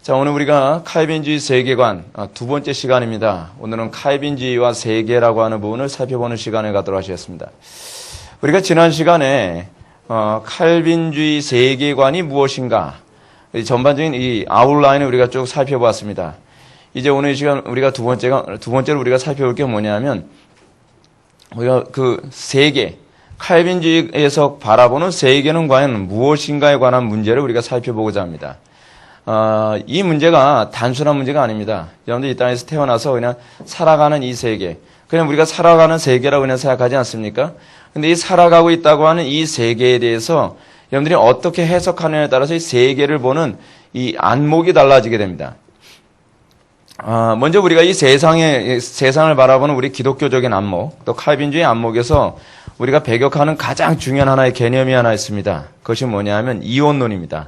자, 오늘 우리가 칼빈주의 세계관 두 번째 시간입니다. 오늘은 칼빈주의와 세계라고 하는 부분을 살펴보는 시간을 갖도록 하셨습니다. 우리가 지난 시간에 칼빈주의 세계관이 무엇인가 전반적인 이 아웃라인을 우리가 쭉 살펴보았습니다. 이제 오늘 이 시간 우리가 두 번째로 우리가 살펴볼 게 뭐냐면 우리가 그 세계 칼빈주의에서 바라보는 세계는 과연 무엇인가에 관한 문제를 우리가 살펴보고자 합니다. 이 문제가 단순한 문제가 아닙니다. 여러분들 이 땅에서 태어나서 그냥 살아가는 이 세계, 그냥 우리가 살아가는 세계라고 그냥 생각하지 않습니까? 근데 이 살아가고 있다고 하는 이 세계에 대해서 여러분들이 어떻게 해석하느냐에 따라서 이 세계를 보는 이 안목이 달라지게 됩니다. 먼저 우리가 이 세상을 바라보는 우리 기독교적인 안목, 또 칼빈주의 안목에서 우리가 배격하는 가장 중요한 하나의 개념이 하나 있습니다. 그것이 뭐냐면 이원론입니다.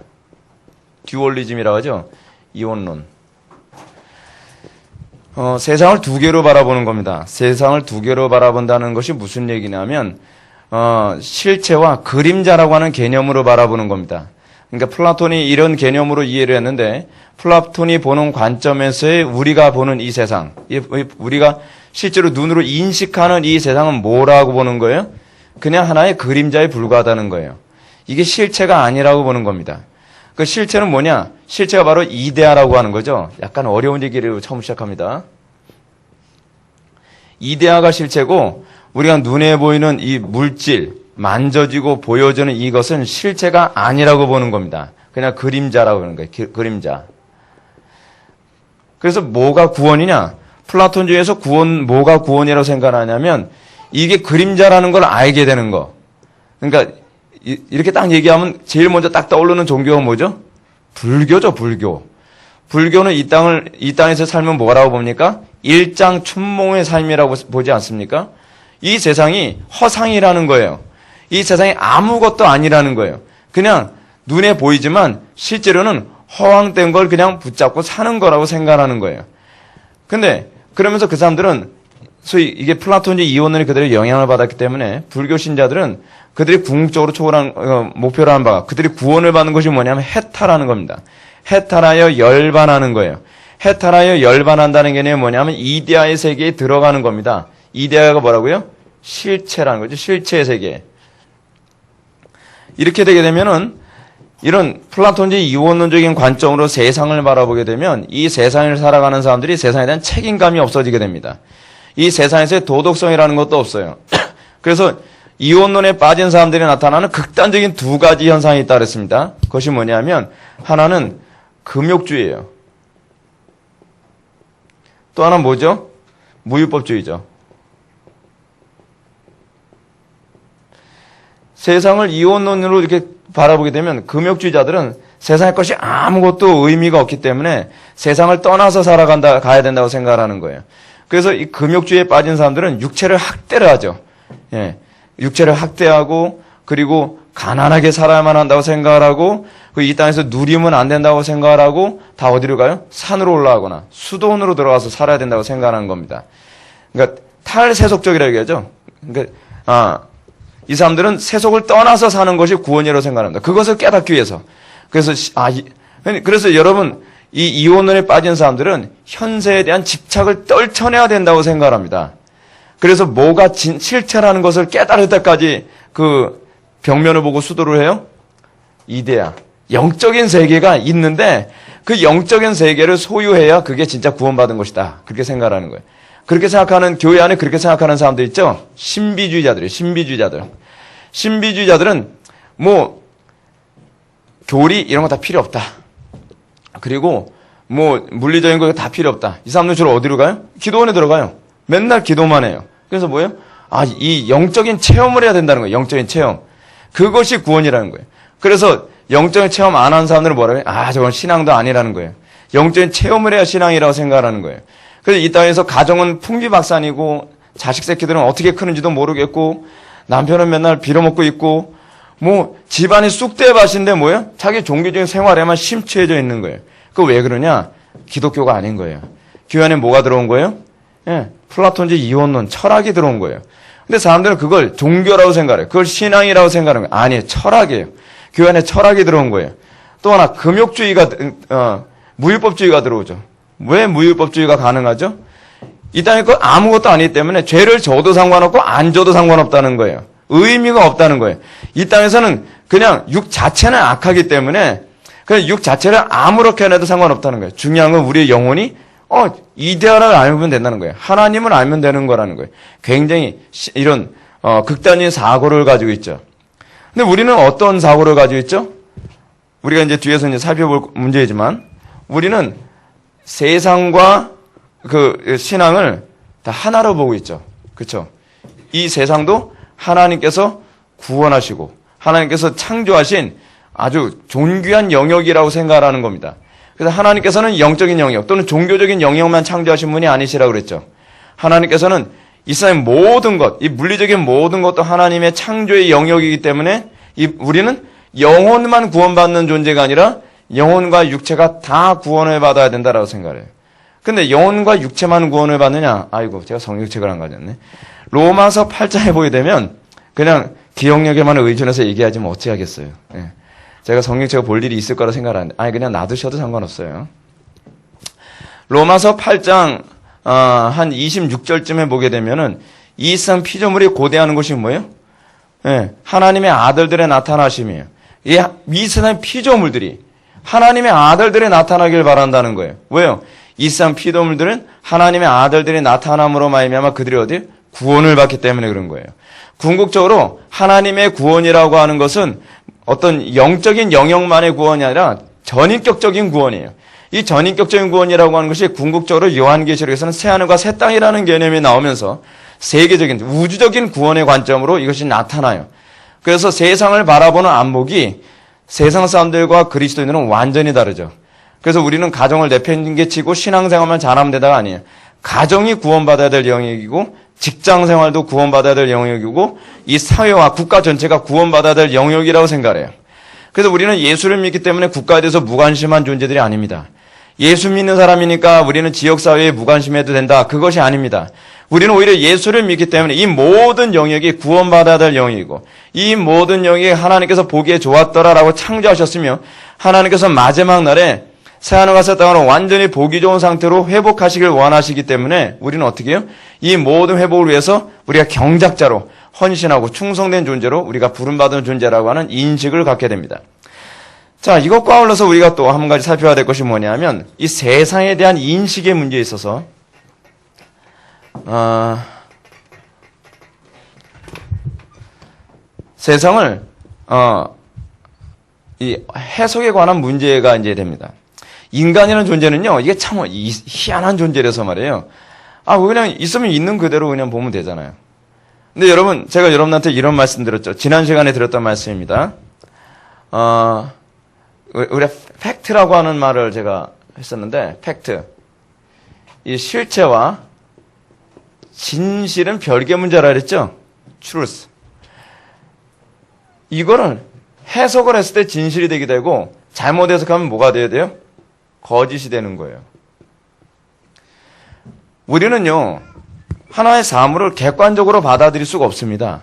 듀얼리즘이라고 하죠. 이원론. 세상을 두 개로 바라보는 겁니다. 세상을 두 개로 바라본다는 것이 무슨 얘기냐면 실체와 그림자라고 하는 개념으로 바라보는 겁니다. 그러니까 플라톤이 이런 개념으로 이해를 했는데 플라톤이 보는 관점에서의 우리가 보는 이 세상, 우리가 실제로 눈으로 인식하는 이 세상은 뭐라고 보는 거예요? 그냥 하나의 그림자에 불과하다는 거예요. 이게 실체가 아니라고 보는 겁니다. 그 실체는 뭐냐? 실체가 바로 이데아라고 하는 거죠. 약간 어려운 얘기를 처음 시작합니다. 이데아가 실체고 우리가 눈에 보이는 이 물질, 만져지고 보여지는 이것은 실체가 아니라고 보는 겁니다. 그냥 그림자라고 하는 거예요. 그림자. 그래서 뭐가 구원이냐? 플라톤주의에서 뭐가 구원이라고 생각하냐면 이게 그림자라는 걸 알게 되는 거. 그러니까 이렇게 딱 얘기하면 제일 먼저 딱 떠오르는 종교가 뭐죠? 불교죠, 불교. 불교는 이 땅에서 살면 뭐라고 봅니까? 일장춘몽의 삶이라고 보지 않습니까? 이 세상이 허상이라는 거예요. 이 세상이 아무것도 아니라는 거예요. 그냥 눈에 보이지만 실제로는 허황된 걸 그냥 붙잡고 사는 거라고 생각하는 거예요. 근데 그러면서 그 사람들은 소위 이게 플라톤주의 이원론이 그들의 영향을 받았기 때문에 불교 신자들은 그들이 궁극적으로 초월한 목표로 하는 바가 그들이 구원을 받는 것이 뭐냐면 해탈하는 겁니다. 해탈하여 열반하는 거예요. 해탈하여 열반한다는 개념이 뭐냐면 이데아의 세계에 들어가는 겁니다. 이데아가 뭐라고요? 실체라는 거죠. 실체의 세계. 이렇게 되게 되면은 이런 플라톤주의 이원론적인 관점으로 세상을 바라보게 되면 이 세상을 살아가는 사람들이 세상에 대한 책임감이 없어지게 됩니다. 이 세상에서의 도덕성이라는 것도 없어요. 그래서 이원론에 빠진 사람들이 나타나는 극단적인 두 가지 현상이 있다고 그랬습니다. 그것이 뭐냐면 하나는 금욕주의예요. 또 하나는 뭐죠? 무율법주의죠. 세상을 이원론으로 이렇게 바라보게 되면 금욕주의자들은 세상의 것이 아무것도 의미가 없기 때문에 세상을 떠나서 가야 된다고 생각하는 거예요. 그래서 이 금욕주의에 빠진 사람들은 육체를 학대를 하죠. 예. 육체를 학대하고 그리고 가난하게 살아야만 한다고 생각을 하고 이 땅에서 누리면 안 된다고 생각을 하고 다 어디로 가요? 산으로 올라가거나 수도원으로 들어가서 살아야 된다고 생각하는 겁니다. 그러니까 탈세속적이라고 얘기하죠. 그러니까 이 사람들은 세속을 떠나서 사는 것이 구원이라고 생각합니다. 그것을 깨닫기 위해서. 그래서 여러분 이 이원론에 빠진 사람들은 현세에 대한 집착을 떨쳐내야 된다고 생각합니다. 그래서 뭐가 실체라는 것을 깨달을 때까지 그 벽면을 보고 수도를 해요? 이데아. 영적인 세계가 있는데 그 영적인 세계를 소유해야 그게 진짜 구원받은 것이다. 그렇게 생각하는 거예요. 그렇게 생각하는 교회 안에 그렇게 생각하는 사람들 있죠? 신비주의자들이에요. 신비주의자들. 신비주의자들은 뭐 교리 이런 거 다 필요 없다. 그리고 뭐 물리적인 거 다 필요 없다. 이 사람들 주로 어디로 가요? 기도원에 들어가요. 맨날 기도만 해요. 그래서 뭐예요? 이 영적인 체험을 해야 된다는 거예요. 영적인 체험. 그것이 구원이라는 거예요. 그래서 영적인 체험 안 한 사람들은 뭐라고 해요? 저건 신앙도 아니라는 거예요. 영적인 체험을 해야 신앙이라고 생각하는 거예요. 그래서 이 땅에서 가정은 풍비박산이고 자식 새끼들은 어떻게 크는지도 모르겠고 남편은 맨날 빌어먹고 있고 뭐 집안이 쑥대밭인데 뭐예요? 자기 종교적인 생활에만 심취해져 있는 거예요. 그거 왜 그러냐? 기독교가 아닌 거예요. 교회 안에 뭐가 들어온 거예요? 예, 플라톤주의 이원론, 철학이 들어온 거예요. 근데 사람들은 그걸 종교라고 생각해요. 그걸 신앙이라고 생각하는 거예요. 아니에요. 철학이에요. 교회 안에 철학이 들어온 거예요. 또 하나 금욕주의가 무율법주의가 들어오죠. 왜 무율법주의가 가능하죠? 이 땅에 그 아무것도 아니기 때문에 죄를 져도 상관없고 안 져도 상관없다는 거예요. 의미가 없다는 거예요. 이 땅에서는 그냥 육 자체는 악하기 때문에 그냥 육 자체를 아무렇게 해도 상관없다는 거예요. 중요한 건 우리의 영혼이 이데아를 알면 된다는 거예요. 하나님을 알면 되는 거라는 거예요. 굉장히 이런 극단적인 사고를 가지고 있죠. 근데 우리는 어떤 사고를 가지고 있죠? 우리가 이제 뒤에서 이제 살펴볼 문제이지만 우리는 세상과 그 신앙을 다 하나로 보고 있죠. 그렇죠? 이 세상도 하나님께서 구원하시고 하나님께서 창조하신 아주 존귀한 영역이라고 생각하는 겁니다. 그래서 하나님께서는 영적인 영역 또는 종교적인 영역만 창조하신 분이 아니시라고 그랬죠. 하나님께서는 이 세상의 모든 것, 이 물리적인 모든 것도 하나님의 창조의 영역이기 때문에 우리는 영혼만 구원받는 존재가 아니라 영혼과 육체가 다 구원을 받아야 된다라고 생각해요. 근데 영혼과 육체만 구원을 받느냐? 아이고, 제가 성경책을 안 가졌네. 로마서 8장에 보게 되면 그냥 기억력에만 의존해서 얘기하지 뭐 어찌 하겠어요. 예. 제가 성경책을 볼 일이 있을 거라 생각하는데, 그냥 놔두셔도 상관없어요. 로마서 8장 한 26절쯤에 보게 되면은 이 세상 피조물이 고대하는 것이 뭐예요? 예, 하나님의 아들들의 나타나심이에요. 이 세상 피조물들이 하나님의 아들들이 나타나길 바란다는 거예요. 왜요? 이 세상 피조물들은 하나님의 아들들이 나타남으로 말미암아 그들이 어디 구원을 받기 때문에 그런 거예요. 궁극적으로 하나님의 구원이라고 하는 것은 어떤 영적인 영역만의 구원이 아니라 전인격적인 구원이에요. 이 전인격적인 구원이라고 하는 것이 궁극적으로 요한계시록에서는 새하늘과 새 땅이라는 개념이 나오면서 세계적인 우주적인 구원의 관점으로 이것이 나타나요. 그래서 세상을 바라보는 안목이 세상 사람들과 그리스도인들은 완전히 다르죠. 그래서 우리는 가정을 내팽개치고 신앙생활만 잘하면 되다가 아니에요. 가정이 구원받아야 될 영역이고 직장생활도 구원받아야 될 영역이고 이 사회와 국가 전체가 구원받아야 될 영역이라고 생각해요. 그래서 우리는 예수를 믿기 때문에 국가에 대해서 무관심한 존재들이 아닙니다. 예수 믿는 사람이니까 우리는 지역사회에 무관심해도 된다. 그것이 아닙니다. 우리는 오히려 예수를 믿기 때문에 이 모든 영역이 구원받아야 될 영역이고 이 모든 영역이 하나님께서 보기에 좋았더라라고 창조하셨으며 하나님께서 마지막 날에 새하늘과 새 땅으로 완전히 보기 좋은 상태로 회복하시길 원하시기 때문에 우리는 어떻게 해요? 이 모든 회복을 위해서 우리가 경작자로 헌신하고 충성된 존재로 우리가 부름받은 존재라고 하는 인식을 갖게 됩니다. 자, 이것과 아울러서 우리가 또 한 가지 살펴야 될 것이 뭐냐면 이 세상에 대한 인식의 문제에 있어서 세상을 이 해석에 관한 문제가 이제 됩니다. 인간이라는 존재는요, 이게 참 희한한 존재라서 말이에요. 그냥 있으면 있는 그대로 그냥 보면 되잖아요. 근데 여러분, 제가 여러분한테 이런 말씀 드렸죠. 지난 시간에 드렸던 말씀입니다. 우리 팩트라고 하는 말을 제가 했었는데, 팩트. 이 실체와 진실은 별개 문제라 그랬죠? truth. 이거를 해석을 했을 때 진실이 되게 되고, 잘못 해석하면 뭐가 돼야 돼요? 거짓이 되는 거예요. 우리는요, 하나의 사물을 객관적으로 받아들일 수가 없습니다.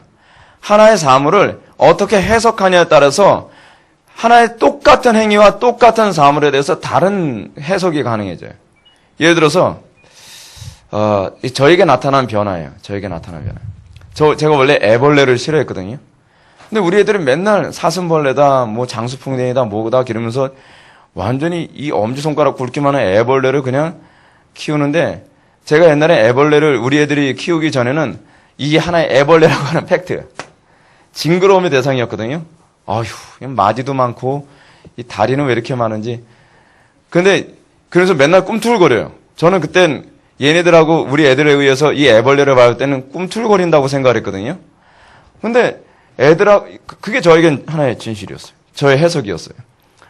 하나의 사물을 어떻게 해석하냐에 따라서 하나의 똑같은 행위와 똑같은 사물에 대해서 다른 해석이 가능해져요. 예를 들어서 저에게 나타난 변화예요. 저에게 나타난 변화. 제가 원래 애벌레를 싫어했거든요. 근데 우리 애들은 맨날 사슴벌레다, 뭐 장수풍뎅이다, 뭐다 이러면서 완전히 이 엄지손가락 굵기만한 애벌레를 그냥 키우는데 제가 옛날에 애벌레를 우리 애들이 키우기 전에는 이게 하나의 애벌레라고 하는 팩트. 징그러움의 대상이었거든요. 마디도 많고 이 다리는 왜 이렇게 많은지. 근데 그래서 맨날 꿈틀거려요. 저는 그땐 얘네들하고 우리 애들에 의해서 이 애벌레를 봤을 때는 꿈틀거린다고 생각했거든요. 근데 그게 저에겐 하나의 진실이었어요. 저의 해석이었어요.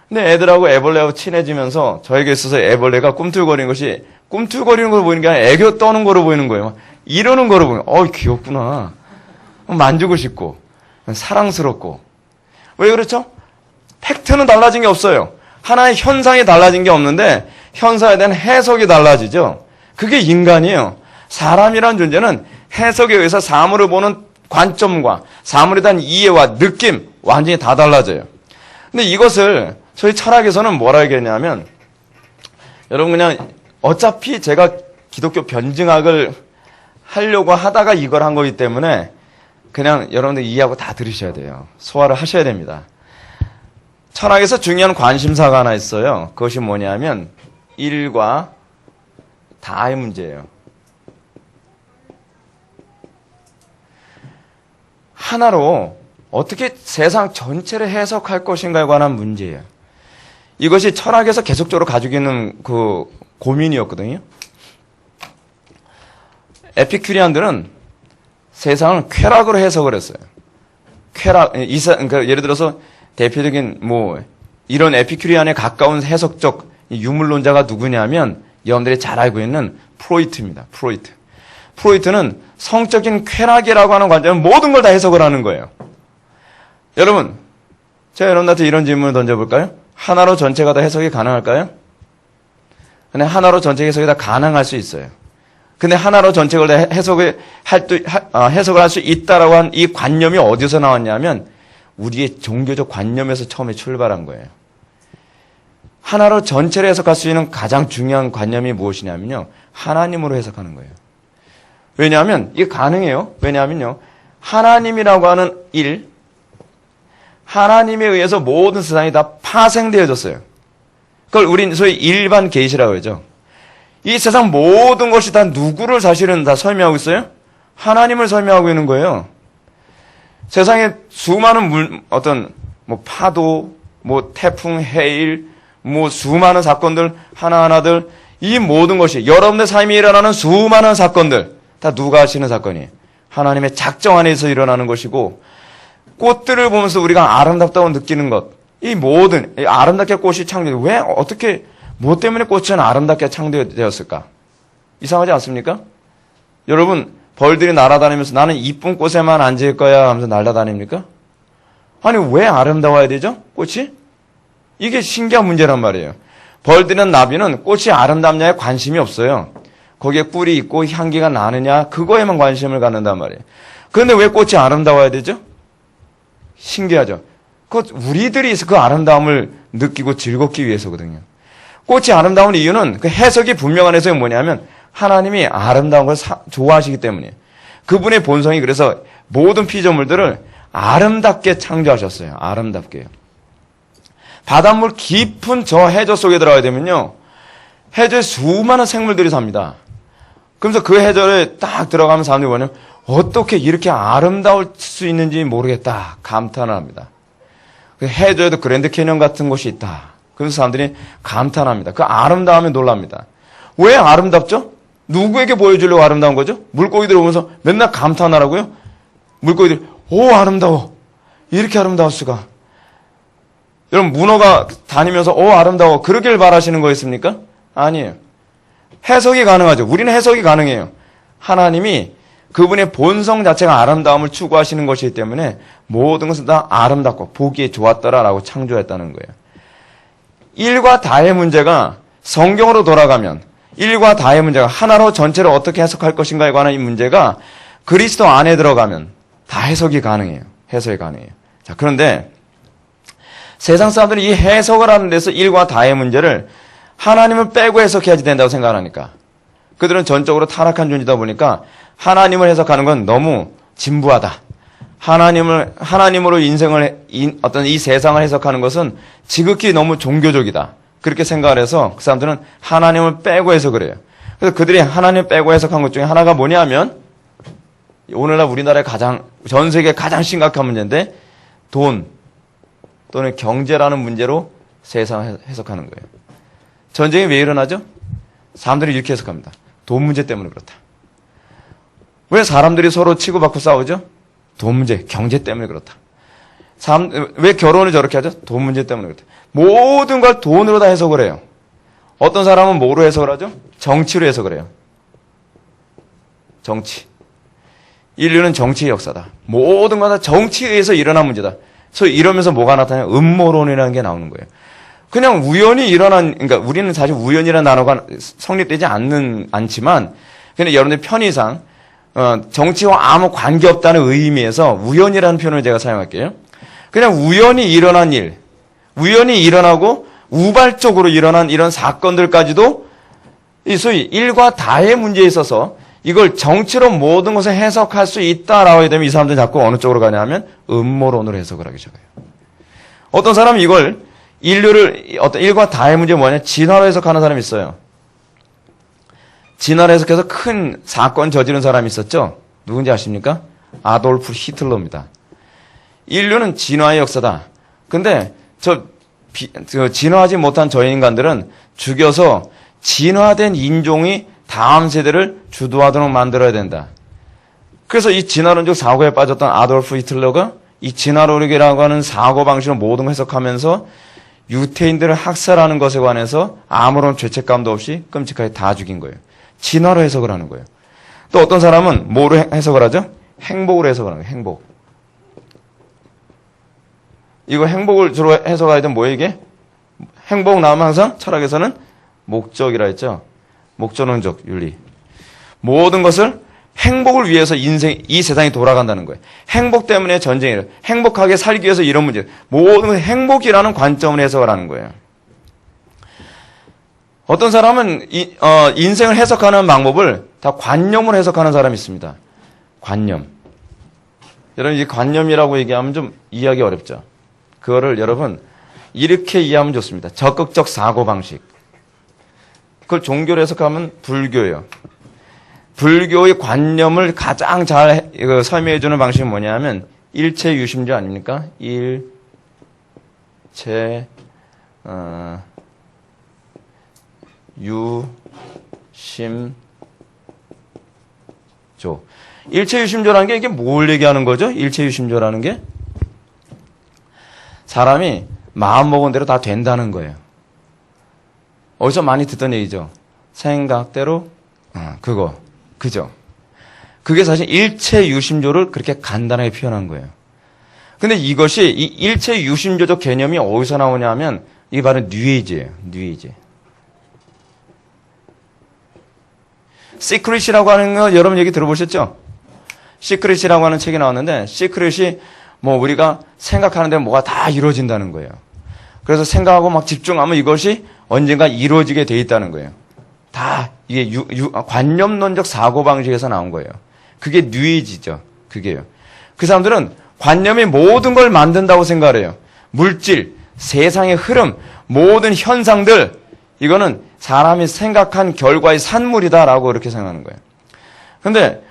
근데 애들하고 애벌레하고 친해지면서 저에게 있어서 애벌레가 꿈틀거리는 것이 꿈틀거리는 걸로 보이는 게 아니라 애교 떠는 거로 보이는 거예요. 막 이러는 거로 보이는 귀엽구나. 만지고 싶고 사랑스럽고. 왜 그렇죠? 팩트는 달라진 게 없어요. 하나의 현상이 달라진 게 없는데 현상에 대한 해석이 달라지죠. 그게 인간이에요. 사람이라는 존재는 해석에 의해서 사물을 보는 관점과 사물에 대한 이해와 느낌 완전히 다 달라져요. 근데 이것을 저희 철학에서는 뭐라 얘기했냐면 여러분 그냥 어차피 제가 기독교 변증학을 하려고 하다가 이걸 한 거기 때문에 그냥 여러분들 이해하고 다 들으셔야 돼요. 소화를 하셔야 됩니다. 철학에서 중요한 관심사가 하나 있어요. 그것이 뭐냐면 일과 다의 문제예요. 하나로 어떻게 세상 전체를 해석할 것인가에 관한 문제예요. 이것이 철학에서 계속적으로 가지고 있는 그 고민이었거든요. 에피큐리안들은 세상을 쾌락으로 해석을 했어요. 쾌락, 그러니까 예를 들어서 대표적인 이런 에피큐리안에 가까운 해석적 유물론자가 누구냐면 여러분들이 잘 알고 있는 프로이트입니다. 프로이트는 성적인 쾌락이라고 하는 관점은 모든 걸 다 해석을 하는 거예요. 여러분, 제가 여러분한테 이런 질문을 던져볼까요? 하나로 전체가 다 해석이 가능할까요? 근데 하나로 전체 해석이 다 가능할 수 있어요. 근데 하나로 전체를 다 해석을 할 수 있다라고 한 이 관념이 어디서 나왔냐면 우리의 종교적 관념에서 처음에 출발한 거예요. 하나로 전체를 해석할 수 있는 가장 중요한 관념이 무엇이냐면요. 하나님으로 해석하는 거예요. 왜냐하면 이게 가능해요. 왜냐하면요. 하나님이라고 하는 하나님에 의해서 모든 세상이 다 파생되어졌어요. 그걸 우린 소위 일반 계시라고 하죠. 이 세상 모든 것이 다 누구를 사실은 다 설명하고 있어요? 하나님을 설명하고 있는 거예요. 세상에 수많은 파도, 태풍, 해일, 수많은 사건들, 하나하나들, 이 모든 것이 여러분들 삶에 일어나는 수많은 사건들, 다 누가 하시는 사건이에요? 하나님의 작정 안에서 일어나는 것이고, 꽃들을 보면서 우리가 아름답다고 느끼는 것, 이 모든, 아름답게 꽃이 뭐 때문에 꽃은 아름답게 창조되었을까? 이상하지 않습니까? 여러분, 벌들이 날아다니면서 나는 이쁜 꽃에만 앉을 거야 하면서 날아다닙니까? 아니, 왜 아름다워야 되죠? 꽃이? 이게 신기한 문제란 말이에요. 벌들이나 나비는 꽃이 아름답냐에 관심이 없어요. 거기에 꿀이 있고 향기가 나느냐, 그거에만 관심을 갖는단 말이에요. 그런데 왜 꽃이 아름다워야 되죠? 신기하죠? 우리들이 그 아름다움을 느끼고 즐겁기 위해서거든요. 꽃이 아름다운 이유는 그 해석이 분명한 해석이 뭐냐면 하나님이 아름다운 걸 좋아하시기 때문이에요. 그분의 본성이 그래서 모든 피조물들을 아름답게 창조하셨어요. 아름답게요. 바닷물 깊은 저 해저 속에 들어가야 되면요. 해저에 수많은 생물들이 삽니다. 그러면서 그 해저에 딱 들어가면 사람들이 뭐냐면 어떻게 이렇게 아름다울 수 있는지 모르겠다. 감탄을 합니다. 그 해저에도 그랜드 캐년 같은 곳이 있다. 그래서 사람들이 감탄합니다. 그 아름다움에 놀랍니다. 왜 아름답죠? 누구에게 보여주려고 아름다운 거죠? 물고기들 오면서 맨날 감탄하라고요? 물고기들, 오, 아름다워. 이렇게 아름다울 수가. 여러분, 문어가 다니면서, 오, 아름다워. 그러길 바라시는 거였습니까? 아니에요. 해석이 가능하죠. 우리는 해석이 가능해요. 하나님이 그분의 본성 자체가 아름다움을 추구하시는 것이기 때문에 모든 것은 다 아름답고 보기에 좋았더라라고 창조했다는 거예요. 일과 다의 문제가 성경으로 돌아가면 일과 다의 문제가 하나로 전체를 어떻게 해석할 것인가에 관한 이 문제가 그리스도 안에 들어가면 다 해석이 가능해요. 해석이 가능해요. 자, 그런데 세상 사람들이 이 해석을 하는 데서 일과 다의 문제를 하나님을 빼고 해석해야지 된다고 생각하니까 그들은 전적으로 타락한 존재다 보니까 하나님을 해석하는 건 너무 진부하다. 하나님으로 어떤 이 세상을 해석하는 것은 지극히 너무 종교적이다. 그렇게 생각을 해서 그 사람들은 하나님을 빼고 해석을 해요. 그래서 그들이 하나님을 빼고 해석한 것 중에 하나가 뭐냐면 오늘날 우리나라의 전 세계 가장 심각한 문제인데 돈 또는 경제라는 문제로 세상을 해석하는 거예요. 전쟁이 왜 일어나죠? 사람들이 이렇게 해석합니다. 돈 문제 때문에 그렇다. 왜 사람들이 서로 치고받고 싸우죠? 돈 문제, 경제 때문에 그렇다. 왜 결혼을 저렇게 하죠? 돈 문제 때문에 그렇다. 모든 걸 돈으로 다 해석을 해요. 어떤 사람은 뭐로 해석을 하죠? 정치로 해석을 해요. 정치. 인류는 정치의 역사다. 모든 건 다 정치에 의해서 일어난 문제다. 그래서 이러면서 뭐가 나타나냐? 음모론이라는 게 나오는 거예요. 그냥 우연히 그러니까 우리는 사실 우연이라는 단어가 성립되지 않지만, 그냥 여러분들 편의상, 정치와 아무 관계없다는 의미에서 우연이라는 표현을 제가 사용할게요. 그냥 우연히 일어난 일, 우연히 일어나고 우발적으로 일어난 이런 사건들까지도 이 소위 일과 다의 문제에 있어서 이걸 정치로 모든 것을 해석할 수 있다라고 하게 되면 이 사람들은 자꾸 어느 쪽으로 가냐 하면 음모론으로 해석을 하기 시작해요. 어떤 사람은 이걸 인류를 어떤 일과 다의 문제 뭐냐 진화로 해석하는 사람이 있어요. 진화로 해석해서 큰 사건 저지른 사람이 있었죠. 누군지 아십니까? 아돌프 히틀러입니다. 인류는 진화의 역사다. 근데 진화하지 못한 저 인간들은 죽여서 진화된 인종이 다음 세대를 주도하도록 만들어야 된다. 그래서 이 진화론적 사고에 빠졌던 아돌프 히틀러가 이 진화론이라고 하는 사고방식으로 모든 걸 해석하면서 유태인들을 학살하는 것에 관해서 아무런 죄책감도 없이 끔찍하게 다 죽인 거예요. 진화로 해석을 하는 거예요. 또 어떤 사람은 뭐로 해석을 하죠? 행복으로 해석을 하는 거예요. 행복. 이거 행복을 주로 해석할 때 뭐예요 이게? 행복 나오면 항상 철학에서는 목적이라 했죠. 목적론적 윤리. 모든 것을 행복을 위해서 이 세상이 돌아간다는 거예요. 행복 때문에 전쟁이래요. 행복하게 살기 위해서 이런 문제. 모든 것을 행복이라는 관점을 해석을 하는 거예요. 어떤 사람은 인생을 해석하는 방법을 다 관념으로 해석하는 사람이 있습니다. 관념. 여러분 이 관념이라고 얘기하면 좀 이해하기 어렵죠. 그거를 여러분 이렇게 이해하면 좋습니다. 적극적 사고방식. 그걸 종교로 해석하면 불교예요. 불교의 관념을 가장 잘 설명해 주는 방식이 뭐냐면 일체 유심조 아닙니까? 일체 유심조. 일체 유심조라는 게 이게 뭘 얘기하는 거죠? 일체 유심조라는 게 사람이 마음먹은 대로 다 된다는 거예요. 어디서 많이 듣던 얘기죠. 생각대로 그죠. 그게 사실 일체 유심조를 그렇게 간단하게 표현한 거예요. 근데 이것이 이 일체 유심조적 개념이 어디서 나오냐면 이게 바로 뉴에이지예요. 뉴에이지. 시크릿이라고 하는 거 여러분 얘기 들어보셨죠? 시크릿이라고 하는 책이 나왔는데 시크릿이 뭐 우리가 생각하는 데 뭐가 다 이루어진다는 거예요. 그래서 생각하고 막 집중하면 이것이 언젠가 이루어지게 돼 있다는 거예요. 다 이게 관념론적 사고방식에서 나온 거예요. 그게 뉴에이지죠. 그게요. 그 사람들은 관념이 모든 걸 만든다고 생각을 해요. 물질, 세상의 흐름, 모든 현상들 이거는 사람이 생각한 결과의 산물이다라고 그렇게 생각하는 거예요. 근데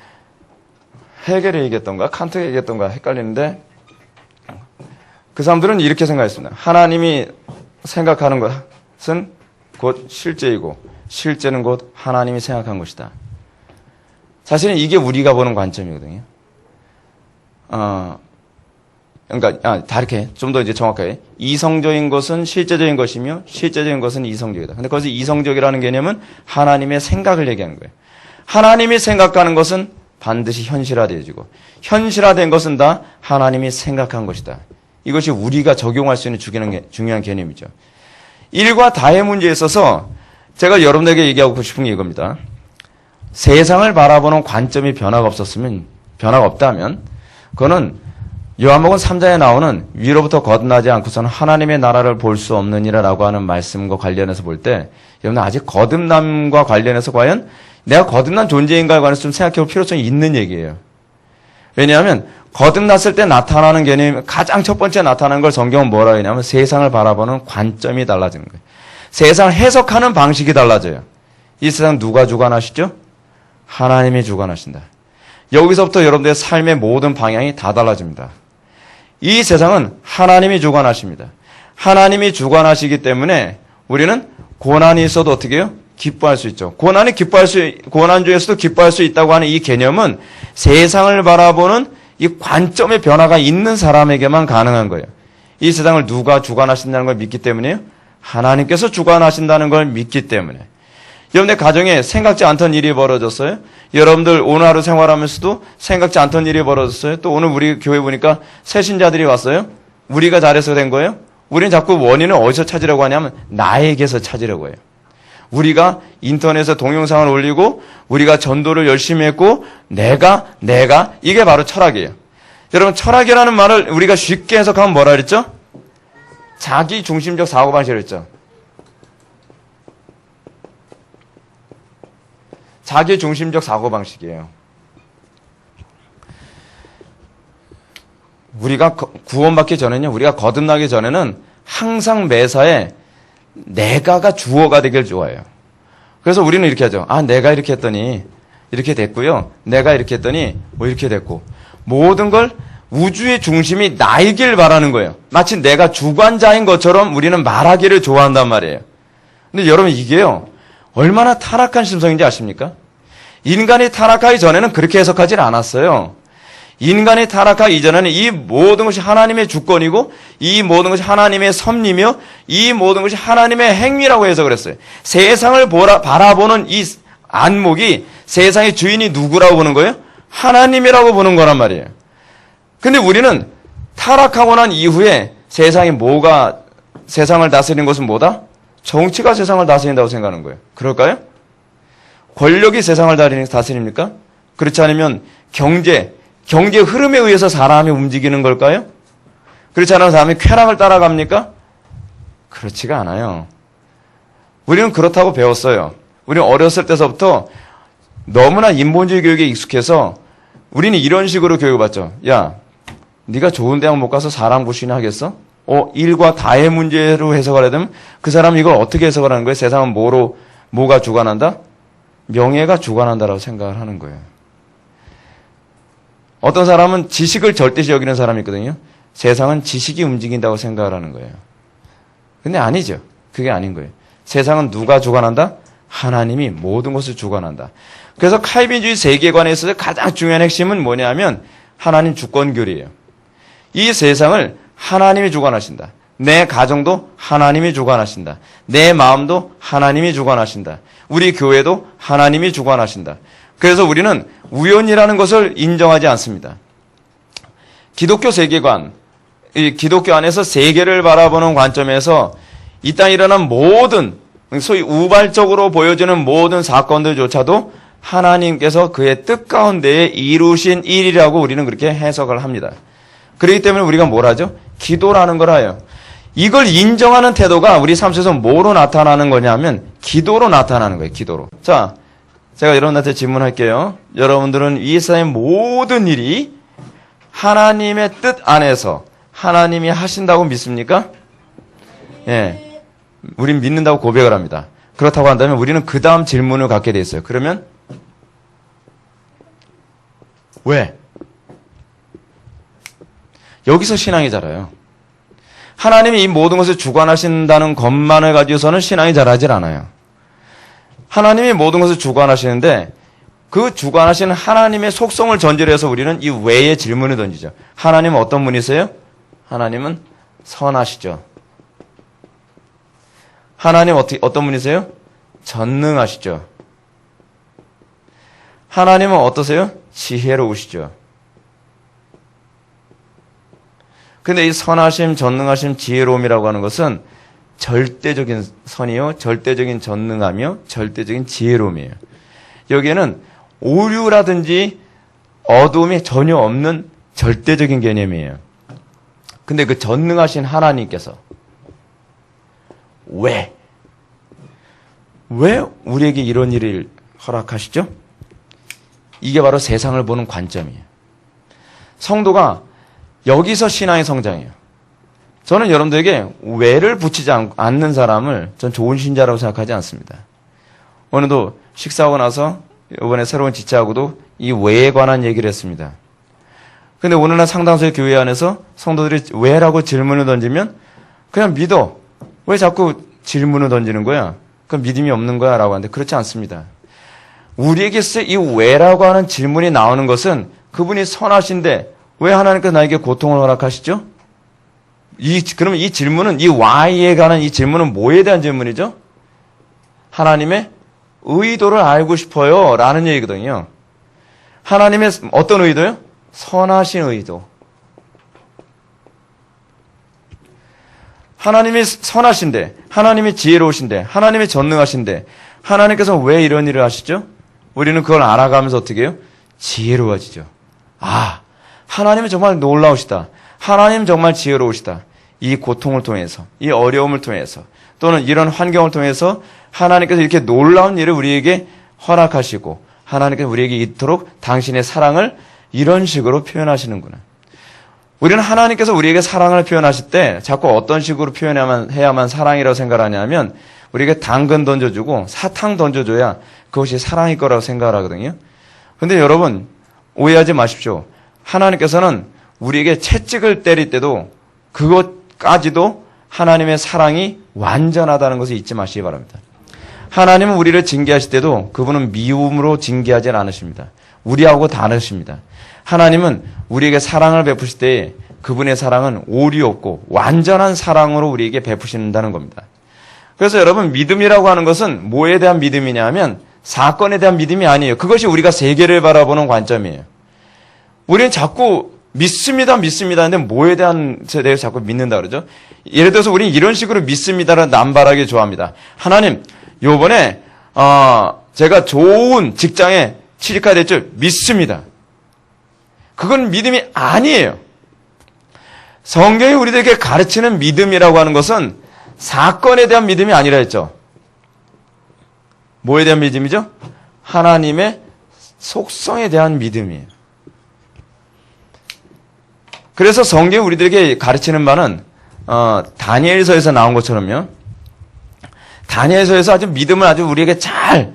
헤겔이 얘기했던가 칸트가 얘기했던가 헷갈리는데 그 사람들은 이렇게 생각했습니다. 하나님이 생각하는 것은 곧 실제이고 실제는 곧 하나님이 생각한 것이다. 사실은 이게 우리가 보는 관점이거든요. 그러니까 다 이렇게 좀 더 이제 정확하게 이성적인 것은 실제적인 것이며 실제적인 것은 이성적이다. 근데 거기서 이성적이라는 개념은 하나님의 생각을 얘기하는 거예요. 하나님이 생각하는 것은 반드시 현실화되어지고 현실화된 것은 다 하나님이 생각한 것이다. 이것이 우리가 적용할 수 있는 중요한 개념이죠. 일과 다의 문제에 있어서 제가 여러분에게 얘기하고 싶은 게 이겁니다. 세상을 바라보는 관점이 변화가 없다면 그거는 요한복음 3장에 나오는 위로부터 거듭나지 않고서는 하나님의 나라를 볼 수 없느니라라고 하는 말씀과 관련해서 볼 때 여러분 아직 거듭남과 관련해서 과연 내가 거듭난 존재인가에 관해서 좀 생각해 볼 필요성이 있는 얘기예요. 왜냐하면 거듭났을 때 나타나는 개념이 가장 첫 번째 나타나는 걸 성경은 뭐라고 하냐면 세상을 바라보는 관점이 달라지는 거예요. 세상을 해석하는 방식이 달라져요. 이 세상 누가 주관하시죠? 하나님이 주관하신다. 여기서부터 여러분들의 삶의 모든 방향이 다 달라집니다. 이 세상은 하나님이 주관하십니다. 하나님이 주관하시기 때문에 우리는 고난이 있어도 어떻게 해요? 기뻐할 수 있죠. 고난 중에서도 기뻐할 수 있다고 하는 이 개념은 세상을 바라보는 이 관점의 변화가 있는 사람에게만 가능한 거예요. 이 세상을 누가 주관하신다는 걸 믿기 때문에요. 하나님께서 주관하신다는 걸 믿기 때문에. 여러분의 가정에 생각지 않던 일이 벌어졌어요. 여러분들 오늘 하루 생활하면서도 생각지 않던 일이 벌어졌어요. 또 오늘 우리 교회 보니까 새신자들이 왔어요. 우리가 잘해서 된 거예요. 우리는 자꾸 원인을 어디서 찾으려고 하냐면 나에게서 찾으려고 해요. 우리가 인터넷에 동영상을 올리고 우리가 전도를 열심히 했고 내가 이게 바로 철학이에요. 여러분 철학이라는 말을 우리가 쉽게 해석하면 뭐라 그랬죠? 자기 중심적 사고방식을 했죠. 자기 중심적 사고방식이에요. 우리가 구원받기 전에는요, 우리가 거듭나기 전에는 항상 매사에 내가가 주어가 되길 좋아해요. 그래서 우리는 이렇게 하죠. 아, 내가 이렇게 했더니 이렇게 됐고요. 내가 이렇게 했더니 뭐 이렇게 됐고. 모든 걸 우주의 중심이 나이길 바라는 거예요. 마치 내가 주관자인 것처럼 우리는 말하기를 좋아한단 말이에요. 근데 여러분 이게요, 얼마나 타락한 심성인지 아십니까? 인간이 타락하기 전에는 그렇게 해석하지 않았어요. 인간이 타락하기 이전에는 이 모든 것이 하나님의 주권이고 이 모든 것이 하나님의 섭리며 이 모든 것이 하나님의 행위라고 해석을 했어요. 세상을 바라보는 이 안목이 세상의 주인이 누구라고 보는 거예요? 하나님이라고 보는 거란 말이에요. 근데 우리는 타락하고 난 이후에 세상이 세상을 다스리는 것은 뭐다? 정치가 세상을 다스린다고 생각하는 거예요. 그럴까요? 권력이 세상을 다스립니까? 그렇지 않으면 경제 흐름에 의해서 사람이 움직이는 걸까요? 그렇지 않으면 사람이 쾌락을 따라갑니까? 그렇지가 않아요. 우리는 그렇다고 배웠어요. 우리는 어렸을 때서부터 너무나 인본주의 교육에 익숙해서 우리는 이런 식으로 교육을 받죠. 야, 네가 좋은 대학 못 가서 사람 구실이나 하겠어? 일과 다의 문제로 해석을 해야 되면 그 사람은 이걸 어떻게 해석을 하는 거예요? 세상은 뭐가 주관한다? 명예가 주관한다라고 생각을 하는 거예요. 어떤 사람은 지식을 절대시 여기는 사람이 있거든요. 세상은 지식이 움직인다고 생각을 하는 거예요. 근데 아니죠. 그게 아닌 거예요. 세상은 누가 주관한다? 하나님이 모든 것을 주관한다. 그래서 칼빈주의 세계관에 있어서 가장 중요한 핵심은 뭐냐면 하나님 주권교리예요. 이 세상을 하나님이 주관하신다. 내 가정도 하나님이 주관하신다. 내 마음도 하나님이 주관하신다. 우리 교회도 하나님이 주관하신다. 그래서 우리는 우연이라는 것을 인정하지 않습니다. 기독교 세계관, 이 기독교 안에서 세계를 바라보는 관점에서 이 땅에 일어난 모든, 소위 우발적으로 보여지는 모든 사건들조차도 하나님께서 그의 뜻 가운데에 이루신 일이라고 우리는 그렇게 해석을 합니다. 그렇기 때문에 우리가 뭘 하죠? 기도라는 걸 해요. 이걸 인정하는 태도가 우리 삶 속에서 뭐로 나타나는 거냐면 기도로 나타나는 거예요. 기도로. 자, 제가 여러분한테 질문할게요. 여러분들은 이 세상의 모든 일이 하나님의 뜻 안에서 하나님이 하신다고 믿습니까? 예. 우린 믿는다고 고백을 합니다. 그렇다고 한다면 우리는 그 다음 질문을 갖게 돼 있어요. 그러면 왜? 여기서 신앙이 자라요. 하나님이 이 모든 것을 주관하신다는 것만을 가지고서는 신앙이 자라질 않아요. 하나님이 모든 것을 주관하시는데 그 주관하시는 하나님의 속성을 전제로 해서 우리는 이 왜의 질문을 던지죠. 하나님은 어떤 분이세요? 하나님은 선하시죠. 하나님 어떤 분이세요? 전능하시죠. 하나님은 어떠세요? 지혜로우시죠. 근데 이 선하심, 전능하심, 지혜로움이라고 하는 것은 절대적인 선이요, 절대적인 전능하며 절대적인 지혜로움이에요. 여기에는 오류라든지 어두움이 전혀 없는 절대적인 개념이에요. 근데 그 전능하신 하나님께서 왜 우리에게 이런 일을 허락하시죠? 이게 바로 세상을 보는 관점이에요. 성도가 여기서 신앙의 성장이에요. 저는 여러분들에게 왜를 붙이지 않는 사람을 전 좋은 신자라고 생각하지 않습니다. 오늘도 식사하고 나서 이번에 새로운 지체하고도 이 왜에 관한 얘기를 했습니다. 근데 오늘날 상당수의 교회 안에서 성도들이 왜라고 질문을 던지면 그냥 믿어. 왜 자꾸 질문을 던지는 거야? 그럼 믿음이 없는 거야? 라고 하는데 그렇지 않습니다. 우리에게 이 왜라고 하는 질문이 나오는 것은 그분이 선하신데 왜 하나님께서 나에게 고통을 허락하시죠? 그러면 이 질문은, 이 why에 관한 이 질문은 뭐에 대한 질문이죠? 하나님의 의도를 알고 싶어요. 라는 얘기거든요. 하나님의 어떤 의도요? 선하신 의도. 하나님이 선하신데, 하나님이 지혜로우신데, 하나님이 전능하신데, 하나님께서 왜 이런 일을 하시죠? 우리는 그걸 알아가면서 어떻게 해요? 지혜로워지죠. 아, 하나님은 정말 놀라우시다. 하나님 정말 지혜로우시다. 이 고통을 통해서, 이 어려움을 통해서, 또는 이런 환경을 통해서 하나님께서 이렇게 놀라운 일을 우리에게 허락하시고 하나님께서 우리에게 이토록 당신의 사랑을 이런 식으로 표현하시는구나. 우리는 하나님께서 우리에게 사랑을 표현하실 때 자꾸 어떤 식으로 해야만 사랑이라고 생각하냐면 우리에게 당근 던져주고 사탕 던져줘야 그것이 사랑일 거라고 생각을 하거든요. 근데 여러분 오해하지 마십시오. 하나님께서는 우리에게 채찍을 때릴 때도 그것까지도 하나님의 사랑이 완전하다는 것을 잊지 마시기 바랍니다. 하나님은 우리를 징계하실 때도 그분은 미움으로 징계하지 않으십니다. 우리하고 다르십니다. 하나님은 우리에게 사랑을 베푸실 때 그분의 사랑은 오류 없고 완전한 사랑으로 우리에게 베푸신다는 겁니다. 그래서 여러분 믿음이라고 하는 것은 뭐에 대한 믿음이냐 하면 사건에 대한 믿음이 아니에요. 그것이 우리가 세계를 바라보는 관점이에요. 우리는 자꾸 믿습니다 하는데 뭐에 대한 대해서 자꾸 믿는다 그러죠. 예를 들어서 우리는 이런 식으로 믿습니다를 남발하기 좋아합니다. 하나님 요번에 제가 좋은 직장에 취직하게 될 줄 믿습니다. 그건 믿음이 아니에요. 성경이 우리들에게 가르치는 믿음이라고 하는 것은 사건에 대한 믿음이 아니라 했죠. 뭐에 대한 믿음이죠? 하나님의 속성에 대한 믿음이에요. 그래서 성경이 우리들에게 가르치는 바는 다니엘서에서 나온 것처럼요. 다니엘서에서 아주 믿음을 아주 우리에게 잘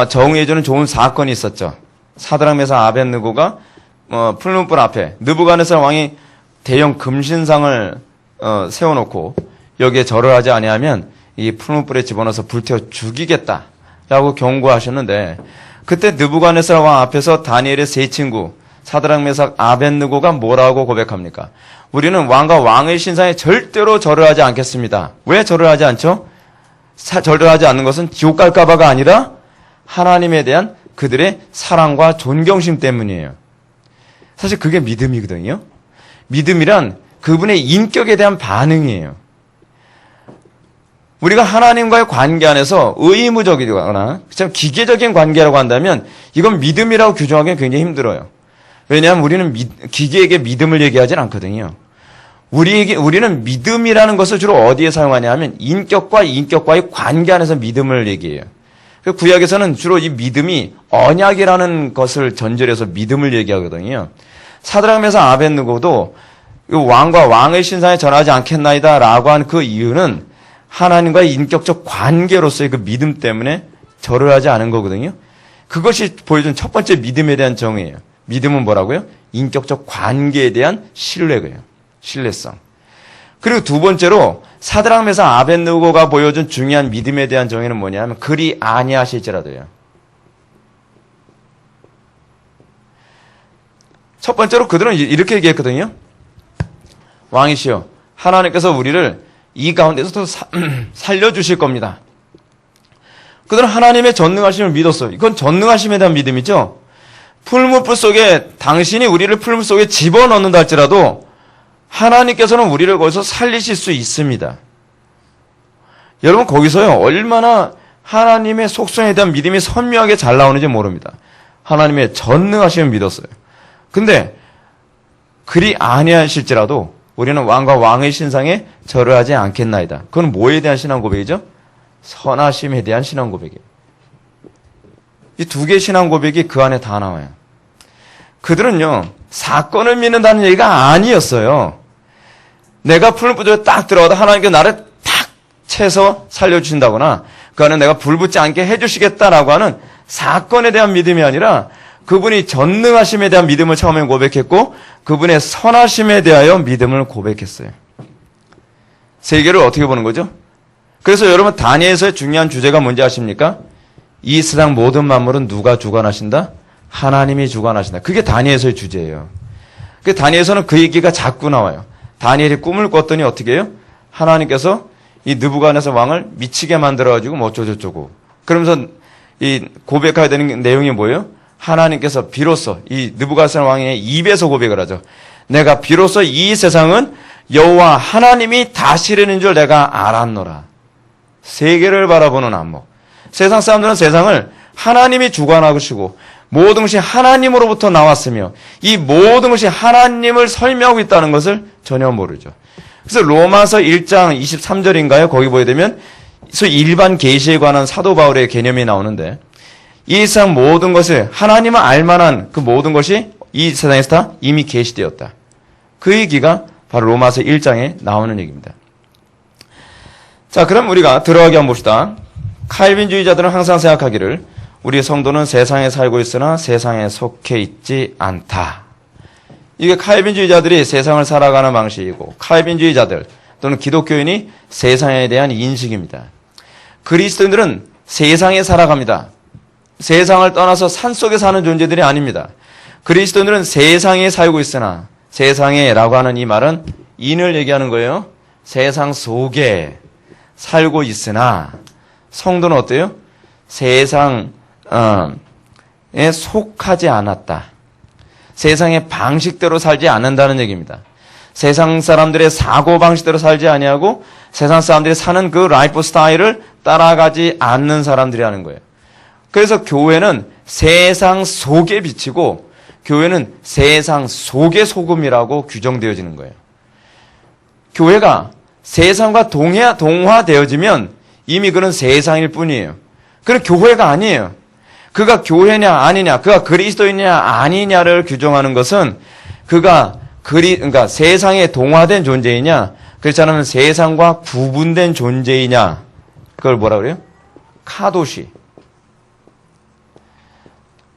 정의해주는 좋은 사건이 있었죠. 사드락 메삭 아벳느고가 푸른 불 앞에 느부갓네살 왕이 대형 금신상을 세워놓고 여기에 절을 하지 아니하면 이 푸른 불에 집어넣어서 불태워 죽이겠다라고 경고하셨는데 그때 느부갓네살 왕 앞에서 다니엘의 세 친구 사드락 메삭 아벳느고가 뭐라고 고백합니까? 우리는 왕과 왕의 신상에 절대로 절을 하지 않겠습니다. 왜 절을 하지 않죠? 절을 하지 않는 것은 지옥 갈까봐가 아니라 하나님에 대한 그들의 사랑과 존경심 때문이에요. 사실 그게 믿음이거든요. 믿음이란 그분의 인격에 대한 반응이에요. 우리가 하나님과의 관계 안에서 의무적이거나 기계적인 관계라고 한다면 이건 믿음이라고 규정하기는 굉장히 힘들어요. 왜냐하면 우리는 기계에게 믿음을 얘기하진 않거든요. 우리는 믿음이라는 것을 주로 어디에 사용하냐 하면 인격과 인격과의 관계 안에서 믿음을 얘기해요. 구약에서는 주로 이 믿음이 언약이라는 것을 전제해서 믿음을 얘기하거든요. 사드락 메삭 아벳느고도 왕과 왕의 신상에 전하지 않겠나이다 라고 한 그 이유는 하나님과의 인격적 관계로서의 그 믿음 때문에 절을 하지 않은 거거든요. 그것이 보여준 첫 번째 믿음에 대한 정의예요. 믿음은 뭐라고요? 인격적 관계에 대한 신뢰예요. 신뢰성. 그리고 두 번째로 사드락 메삭 아벳느고가 보여준 중요한 믿음에 대한 정의는 뭐냐면 그리 아니하실지라도요. 첫 번째로 그들은 이렇게 얘기했거든요. 왕이시여 하나님께서 우리를 이 가운데서 살려주실 겁니다. 그들은 하나님의 전능하심을 믿었어요. 이건 전능하심에 대한 믿음이죠. 풀무불 속에 당신이 우리를 풀무 속에 집어넣는다 할지라도 하나님께서는 우리를 거기서 살리실 수 있습니다. 여러분 거기서요 얼마나 하나님의 속성에 대한 믿음이 선명하게 잘 나오는지 모릅니다. 하나님의 전능하심을 믿었어요. 근데 그리 아니하실지라도 우리는 왕과 왕의 신상에 절을 하지 않겠나이다. 그건 뭐에 대한 신앙 고백이죠? 선하심에 대한 신앙 고백이에요. 이 두 개의 신앙 고백이 그 안에 다 나와요. 그들은요 사건을 믿는다는 얘기가 아니었어요. 내가 풀무불에 딱 들어가다 하나님께서 나를 탁 채서 살려주신다거나 그 안에 내가 불 붙지 않게 해주시겠다라고 하는 사건에 대한 믿음이 아니라 그분이 전능하심에 대한 믿음을 처음에 고백했고 그분의 선하심에 대하여 믿음을 고백했어요. 세계를 어떻게 보는 거죠? 그래서 여러분 다니엘서의 중요한 주제가 뭔지 아십니까? 이 세상 모든 만물은 누가 주관하신다? 하나님이 주관하신다. 그게 다니엘서의 주제예요. 그 다니엘서는 그 얘기가 자꾸 나와요. 다니엘이 꿈을 꿨더니 어떻게 해요? 하나님께서 이 느부갓네살 왕을 미치게 만들어가지고 뭐 어쩌고저쩌고 그러면서 이 고백해야 되는 내용이 뭐예요? 하나님께서 비로소 이 느부갓네살 왕의 입에서 고백을 하죠. 내가 비로소 이 세상은 여호와 하나님이 다스리는 줄 내가 알았노라. 세계를 바라보는 안목. 세상 사람들은 세상을 하나님이 주관하시고 모든 것이 하나님으로부터 나왔으며 이 모든 것이 하나님을 설명하고 있다는 것을 전혀 모르죠. 그래서 로마서 1장 23절인가요? 거기 보게 되면 일반 계시에 관한 사도 바울의 개념이 나오는데 이 세상 모든 것을 하나님을 알만한 그 모든 것이 이 세상에서 다 이미 계시되었다. 그 얘기가 바로 로마서 1장에 나오는 얘기입니다. 자, 그럼 우리가 들어가게 한번 봅시다. 칼빈주의자들은 항상 생각하기를 우리 성도는 세상에 살고 있으나 세상에 속해 있지 않다. 이게 칼빈주의자들이 세상을 살아가는 방식이고 칼빈주의자들 또는 기독교인이 세상에 대한 인식입니다. 그리스도인들은 세상에 살아갑니다. 세상을 떠나서 산속에 사는 존재들이 아닙니다. 그리스도인들은 세상에 살고 있으나 세상에라고 하는 이 말은 인을 얘기하는 거예요. 세상 속에 살고 있으나 성도는 어때요? 세상에 속하지 않았다. 세상의 방식대로 살지 않는다는 얘기입니다. 세상 사람들의 사고방식대로 살지 아니하고 세상 사람들이 사는 그 라이프 스타일을 따라가지 않는 사람들이라는 거예요. 그래서 교회는 세상 속에 비치고 교회는 세상 속의 소금이라고 규정되어지는 거예요. 교회가 세상과 동화되어지면 이미 그는 세상일 뿐이에요. 그는 교회가 아니에요. 그가 교회냐 아니냐, 그가 그리스도이냐 아니냐를 규정하는 것은 그가 그러니까 세상에 동화된 존재이냐, 그렇지 않으면 세상과 구분된 존재이냐, 그걸 뭐라 그래요? 카도시.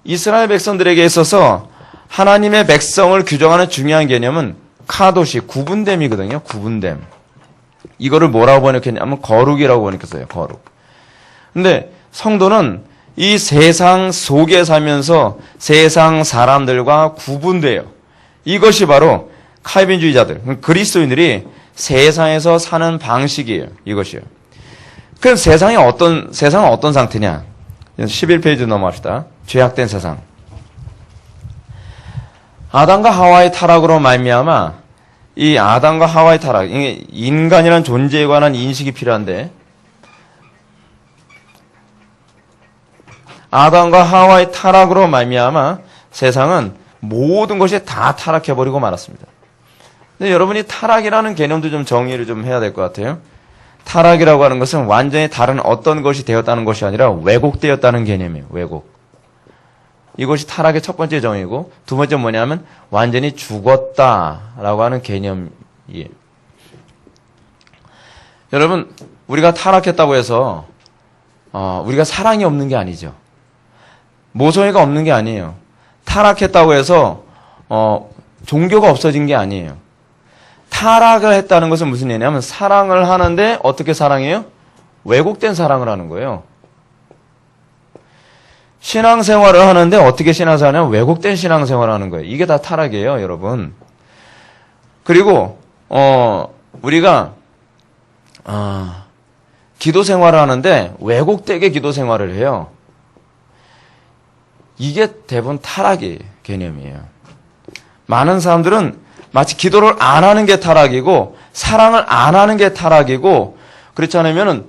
이스라엘 백성들에게 있어서 하나님의 백성을 규정하는 중요한 개념은 카도시, 구분됨이거든요. 구분됨. 이거를 뭐라고 번역했냐면 거룩이라고 번역했어요. 거룩. 근데 성도는 이 세상 속에 살면서 세상 사람들과 구분돼요. 이것이 바로 칼빈주의자들, 그리스도인들이 세상에서 사는 방식이에요. 이것이요. 그럼 세상은 어떤 상태냐? 11페이지 넘어갑시다. 죄악된 세상. 아담과 하와의 타락으로 말미암아 이 아담과 하와의 타락, 인간이라는 존재에 관한 인식이 필요한데 아담과 하와의 타락으로 말미암아 세상은 모든 것이 다 타락해버리고 말았습니다. 근데 여러분이 타락이라는 개념도 좀 정의를 좀 해야 될 것 같아요. 타락이라고 하는 것은 완전히 다른 어떤 것이 되었다는 것이 아니라 왜곡되었다는 개념이에요. 왜곡. 이것이 타락의 첫 번째 정의고 두 번째 뭐냐면 완전히 죽었다라고 하는 개념이에요. 여러분, 우리가 타락했다고 해서 우리가 사랑이 없는 게 아니죠. 모성애가 없는 게 아니에요. 타락했다고 해서 종교가 없어진 게 아니에요. 타락을 했다는 것은 무슨 얘기냐면 사랑을 하는데 어떻게 사랑해요? 왜곡된 사랑을 하는 거예요. 신앙생활을 하는데 어떻게 신앙생활을 하냐면 왜곡된 신앙생활을 하는 거예요. 이게 다 타락이에요, 여러분. 그리고 우리가 기도 생활을 하는데 왜곡되게 기도 생활을 해요. 이게 대부분 타락의 개념이에요. 많은 사람들은 마치 기도를 안 하는 게 타락이고 사랑을 안 하는 게 타락이고 그렇지 않으면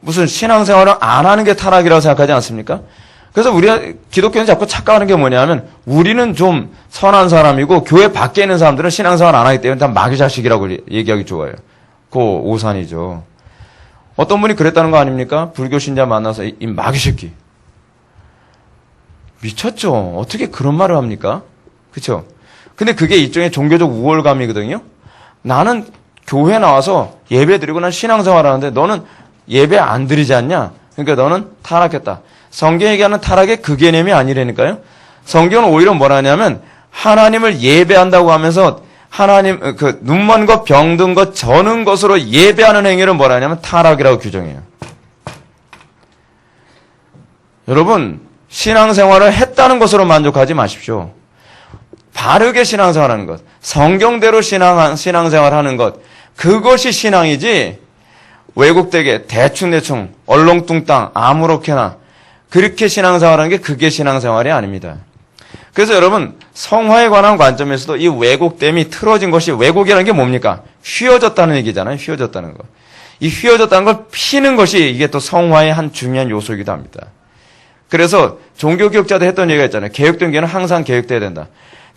무슨 신앙생활을 안 하는 게 타락이라고 생각하지 않습니까? 그래서 우리가 기독교는 자꾸 착각하는 게 뭐냐면 우리는 좀 선한 사람이고 교회 밖에 있는 사람들은 신앙생활 안 하기 때문에 다 마귀 자식이라고 얘기하기 좋아요. 그 오산이죠. 어떤 분이 그랬다는 거 아닙니까? 불교 신자 만나서 이 마귀 새끼. 미쳤죠. 어떻게 그런 말을 합니까? 그렇죠? 근데 그게 일종의 종교적 우월감이거든요. 나는 교회 나와서 예배 드리고 난 신앙생활 하는데 너는 예배 안 드리지 않냐? 그러니까 너는 타락했다. 성경이 얘기하는 타락의 그 개념이 아니라니까요. 성경은 오히려 뭐라 하냐면 하나님을 예배한다고 하면서 하나님 그 눈먼 것, 병든 것, 저는 것으로 예배하는 행위를 뭐라 하냐면 타락이라고 규정해요. 여러분, 신앙생활을 했다는 것으로 만족하지 마십시오. 바르게 신앙생활하는 것, 성경대로 신앙생활하는 것, 그것이 신앙이지 왜곡되게 대충대충 얼렁뚱땅 아무렇게나 그렇게 신앙생활하는 게 그게 신앙생활이 아닙니다. 그래서 여러분, 성화에 관한 관점에서도 이 왜곡됨이 틀어진 것이, 왜곡이라는 게 뭡니까? 휘어졌다는 얘기잖아요. 휘어졌다는 거. 이 휘어졌다는 걸 피는 것이 이게 또 성화의 한 중요한 요소이기도 합니다. 그래서 종교개혁자도 했던 얘기가 있잖아요. 개혁된 교회는 항상 개혁돼야 된다.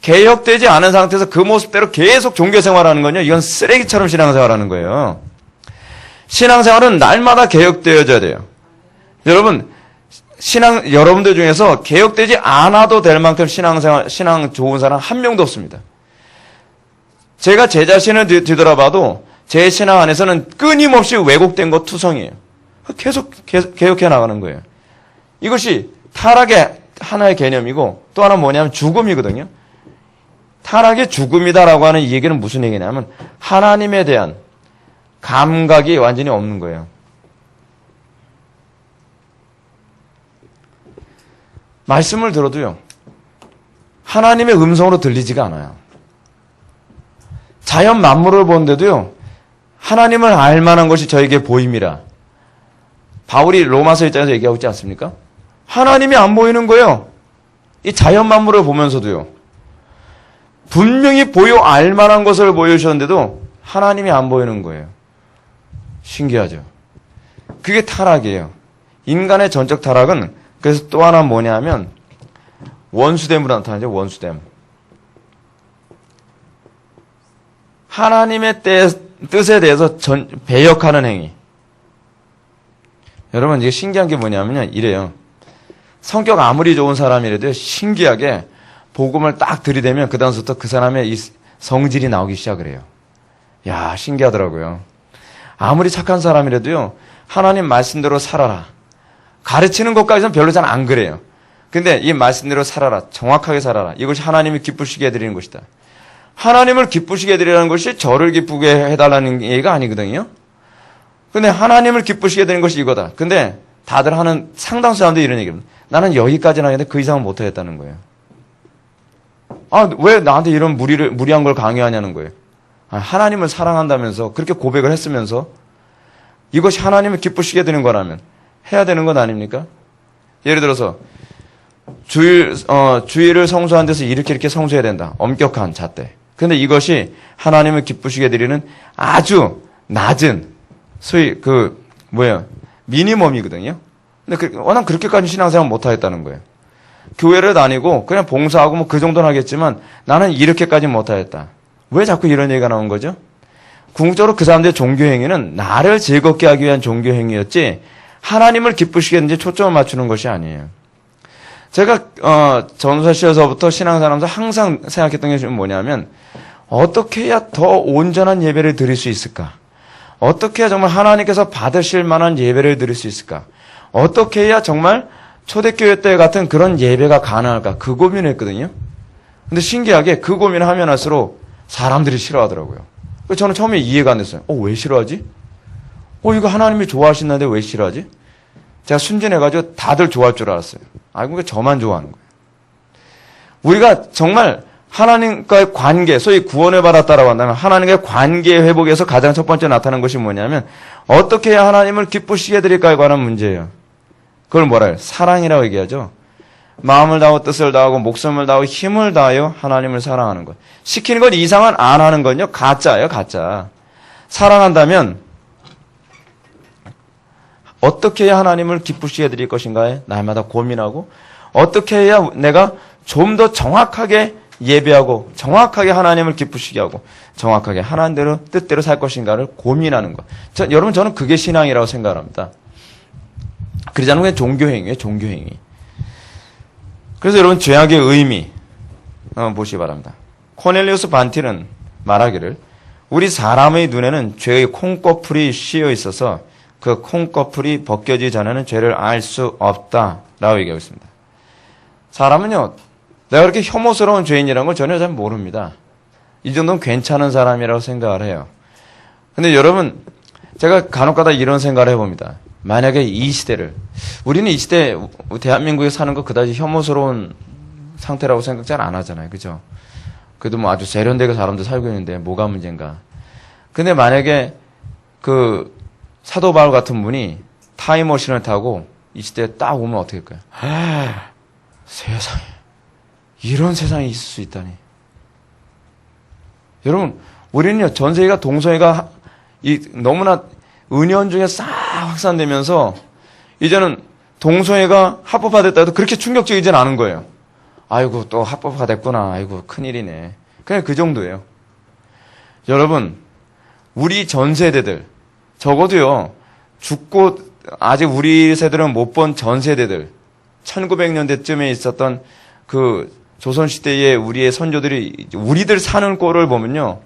개혁되지 않은 상태에서 그 모습대로 계속 종교생활하는 건요, 이건 쓰레기처럼 신앙생활하는 거예요. 신앙생활은 날마다 개혁되어져야 돼요. 여러분, 여러분들 중에서 개혁되지 않아도 될 만큼 신앙 좋은 사람 한 명도 없습니다. 제가 제 자신을 뒤돌아봐도 제 신앙 안에서는 끊임없이 왜곡된 것 투성이에요. 계속 개혁해 나가는 거예요. 이것이 타락의 하나의 개념이고 또 하나 뭐냐면 죽음이거든요. 타락의 죽음이다라고 하는 이 얘기는 무슨 얘기냐면 하나님에 대한 감각이 완전히 없는 거예요. 말씀을 들어도요, 하나님의 음성으로 들리지가 않아요. 자연 만물을 보는데도요, 하나님을 알 만한 것이 저에게 보임이라. 바울이 로마서 1장에서 얘기하고 있지 않습니까? 하나님이 안 보이는 거예요. 이 자연 만물을 보면서도요. 분명히 보여 알 만한 것을 보여주셨는데도 하나님이 안 보이는 거예요. 신기하죠? 그게 타락이에요. 인간의 전적 타락은 그래서 또 하나 뭐냐면 원수됨으로 나타나죠. 원수됨. 하나님의 뜻에 대해서 배역하는 행위. 여러분 이게 신기한 게 뭐냐면요. 이래요. 성격 아무리 좋은 사람이라도 신기하게 복음을 딱 들이대면 그 다음부터 그 사람의 이 성질이 나오기 시작을 해요. 야, 신기하더라고요. 아무리 착한 사람이라도요. 하나님 말씀대로 살아라. 가르치는 것까지는 별로 잘 안 그래요. 근데 이 말씀대로 살아라. 정확하게 살아라. 이것이 하나님이 기쁘시게 해드리는 것이다. 하나님을 기쁘시게 해드리라는 것이 저를 기쁘게 해달라는 얘기가 아니거든요. 근데 하나님을 기쁘시게 해드리는 것이 이거다. 근데 다들 하는 상당수 사람들이 이런 얘기입니다. 나는 여기까지는 하겠는데 그 이상은 못하겠다는 거예요. 아, 왜 나한테 이런 무리한 걸 강요하냐는 거예요. 아, 하나님을 사랑한다면서 그렇게 고백을 했으면서 이것이 하나님을 기쁘시게 해드리는 거라면 해야 되는 건 아닙니까? 예를 들어서 주일을 성수한 데서 이렇게 성수해야 된다. 엄격한 잣대. 근데 이것이 하나님을 기쁘시게 드리는 아주 낮은 소위 미니멈이거든요. 근데 워낙 그렇게까지 신앙생활 못 하겠다는 거예요. 교회를 다니고 그냥 봉사하고 뭐 그 정도는 하겠지만 나는 이렇게까지 못 하겠다. 왜 자꾸 이런 얘기가 나온 거죠? 궁극적으로 그 사람들의 종교 행위는 나를 즐겁게 하기 위한 종교 행위였지 하나님을 기쁘시게 했는지 초점을 맞추는 것이 아니에요. 제가 전사시에서부터 신앙생활하면서 항상 생각했던 게 뭐냐면 어떻게 해야 더 온전한 예배를 드릴 수 있을까? 어떻게 해야 정말 하나님께서 받으실 만한 예배를 드릴 수 있을까? 어떻게 해야 정말 초대교회 때 같은 그런 예배가 가능할까? 그 고민을 했거든요. 근데 신기하게 그 고민을 하면 할수록 사람들이 싫어하더라고요. 그래서 저는 처음에 이해가 안 됐어요. 왜 싫어하지? 이거 하나님이 좋아하시는데 왜 싫어하지? 제가 순진해가지고 다들 좋아할 줄 알았어요. 그러니까 저만 좋아하는 거예요. 우리가 정말 하나님과의 관계, 소위 구원을 받았다라고 한다면 하나님과의 관계 회복에서 가장 첫 번째 나타나는 것이 뭐냐면 어떻게 해야 하나님을 기쁘시게 해드릴까에 관한 문제예요. 그걸 뭐라 해요? 사랑이라고 얘기하죠. 마음을 다하고 뜻을 다하고 목숨을 다하고 힘을 다하여 하나님을 사랑하는 것. 시키는 것 이상은 안 하는 건요. 가짜예요. 가짜. 사랑한다면 어떻게 해야 하나님을 기쁘시게 해드릴 것인가에 날마다 고민하고 어떻게 해야 내가 좀 더 정확하게 예배하고 정확하게 하나님을 기쁘시게 하고 정확하게 하나님대로 뜻대로 살 것인가를 고민하는 것. 여러분 저는 그게 신앙이라고 생각합니다. 그러지 않으면 그냥 종교행위예요. 종교행위. 그래서 여러분 죄악의 의미 보시기 바랍니다. 코넬리우스 반티는 말하기를 우리 사람의 눈에는 죄의 콩꺼풀이 씌어 있어서 그 콩꺼풀이 벗겨지기 전에는 죄를 알 수 없다라고 얘기하고 있습니다. 사람은요. 내가 그렇게 혐오스러운 죄인이라는 걸 전혀 잘 모릅니다. 이 정도는 괜찮은 사람이라고 생각을 해요. 근데 여러분 제가 간혹가다 이런 생각을 해봅니다. 만약에 이 시대를 우리는 이 시대 대한민국에 사는 거 그다지 혐오스러운 상태라고 생각 잘 안 하잖아요. 그죠? 그래도 뭐 아주 세련되게 사람들 살고 있는데 뭐가 문제인가. 근데 만약에 그 사도 바울 같은 분이 타임머신을 타고 이 시대에 딱 오면 어떻게 할까요? 세상에 이런 세상이 있을 수 있다니. 여러분 우리는요 전 세계가 동성애가 너무나 은연중에 싹 확산되면서 이제는 동성애가 합법화됐다 해도 그렇게 충격적이진 않은 거예요. 아이고 또 합법화됐구나. 아이고 큰일이네. 그냥 그 정도예요. 여러분 우리 전 세대들 적어도요 죽고 아직 우리 세대는 못 본 전 세대들 1900년대쯤에 있었던 그 조선시대의 우리의 선조들이 우리들 사는 꼴을 보면요.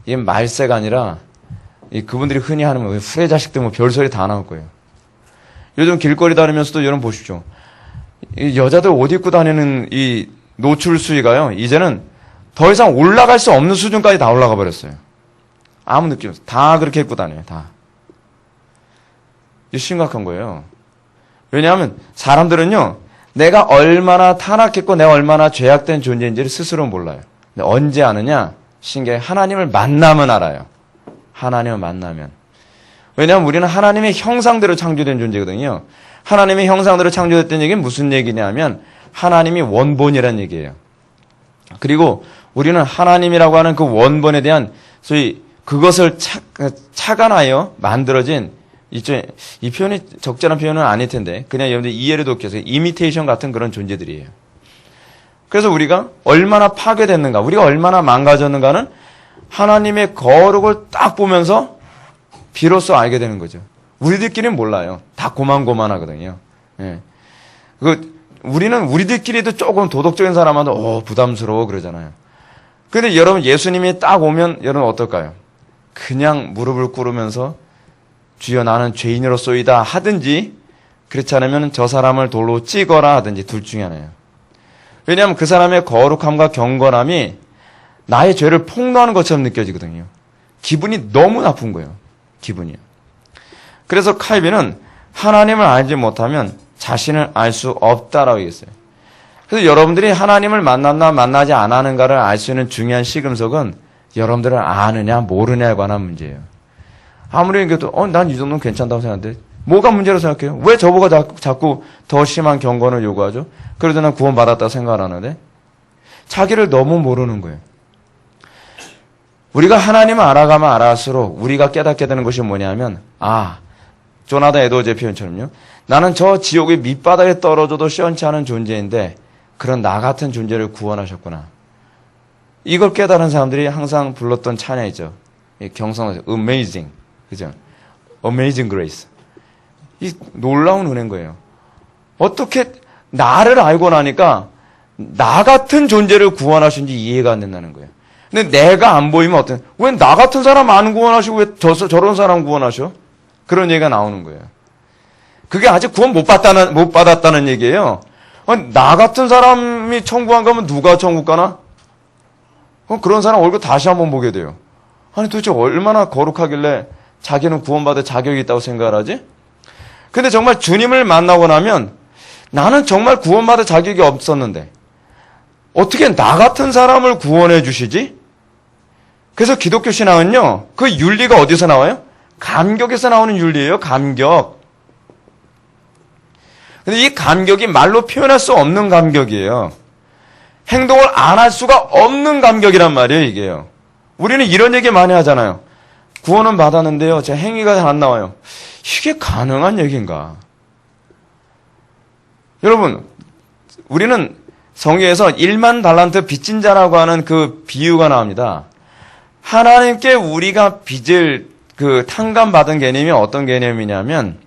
이게 말세가 아니라 그분들이 흔히 하는 뭐 후레 자식들 뭐 별소리 다 나올 거예요. 요즘 길거리 다니면서도 여러분 보십시오. 이 여자들 옷 입고 다니는 이 노출 수위가요. 이제는 더 이상 올라갈 수 없는 수준까지 다 올라가 버렸어요. 아무 느낌 없어요. 다 그렇게 입고 다녀요. 다. 이게 심각한 거예요. 왜냐하면 사람들은요. 내가 얼마나 타락했고 내가 얼마나 죄악된 존재인지를 스스로 몰라요. 근데 언제 아느냐? 신기하게 하나님을 만나면 알아요. 하나님을 만나면. 왜냐하면 우리는 하나님의 형상대로 창조된 존재거든요. 하나님의 형상대로 창조됐다는 얘기는 무슨 얘기냐면 하나님이 원본이라는 얘기예요. 그리고 우리는 하나님이라고 하는 그 원본에 대한 소위 그것을 착안하여 만들어진 이 표현이 적절한 표현은 아닐 텐데 그냥 여러분들 이해를 돕기 위해서 이미테이션 같은 그런 존재들이에요. 그래서 우리가 얼마나 파괴됐는가, 우리가 얼마나 망가졌는가는 하나님의 거룩을 딱 보면서 비로소 알게 되는 거죠. 우리들끼리는 몰라요. 다 고만고만하거든요. 예. 우리는 우리들끼리도 조금 도덕적인 사람한테 부담스러워 그러잖아요. 근데 여러분 예수님이 딱 오면 여러분 어떨까요? 그냥 무릎을 꿇으면서 주여 나는 죄인으로소이다 하든지 그렇지 않으면 저 사람을 돌로 찍어라 하든지 둘 중에 하나예요. 왜냐하면 그 사람의 거룩함과 경건함이 나의 죄를 폭로하는 것처럼 느껴지거든요. 기분이 너무 나쁜 거예요. 기분이요. 그래서 칼빈은 하나님을 알지 못하면 자신을 알 수 없다라고 얘기했어요. 그래서 여러분들이 하나님을 만났나 만나지 않았는가를 알 수 있는 중요한 시금석은 여러분들을 아느냐 모르냐에 관한 문제예요. 아무리 얘기해도 난 이 정도는 괜찮다고 생각하는데 뭐가 문제라고 생각해요? 왜 저보고 자꾸 더 심한 경건을 요구하죠? 그래도 난 구원받았다고 생각을 하는데 자기를 너무 모르는 거예요. 우리가 하나님을 알아가면 알아갈수록 우리가 깨닫게 되는 것이 뭐냐면 조나단 에드워즈의 표현처럼요. 나는 저 지옥의 밑바닥에 떨어져도 시원치 않은 존재인데 그런 나 같은 존재를 구원하셨구나. 이걸 깨달은 사람들이 항상 불렀던 찬양이죠. 경성에서 Amazing, 그죠? Amazing Grace. 이 놀라운 은혜인 거예요. 어떻게 나를 알고 나니까 나 같은 존재를 구원하신지 이해가 안 된다는 거예요. 근데 내가 안 보이면 왜 나 같은 사람 안 구원하시고 왜 저런 사람 구원하셔? 그런 얘기가 나오는 거예요. 그게 아직 구원 못 받았다는 얘기예요. 나 같은 사람이 천국 안 가면 누가 천국 가나? 그런 사람 얼굴 다시 한번 보게 돼요. 아니 도대체 얼마나 거룩하길래 자기는 구원받을 자격이 있다고 생각을 하지? 근데 정말 주님을 만나고 나면 나는 정말 구원받을 자격이 없었는데 어떻게 나 같은 사람을 구원해 주시지? 그래서 기독교 신앙은요, 그 윤리가 어디서 나와요? 감격에서 나오는 윤리예요, 감격. 근데 이 감격이 말로 표현할 수 없는 감격이에요. 행동을 안 할 수가 없는 감격이란 말이에요, 이게요. 우리는 이런 얘기 많이 하잖아요. 구원은 받았는데요, 제 행위가 잘 안 나와요. 이게 가능한 얘기인가? 여러분, 우리는 성경에서 1만 달란트 빚진 자라고 하는 그 비유가 나옵니다. 하나님께 우리가 빚을 탕감받은 개념이 어떤 개념이냐면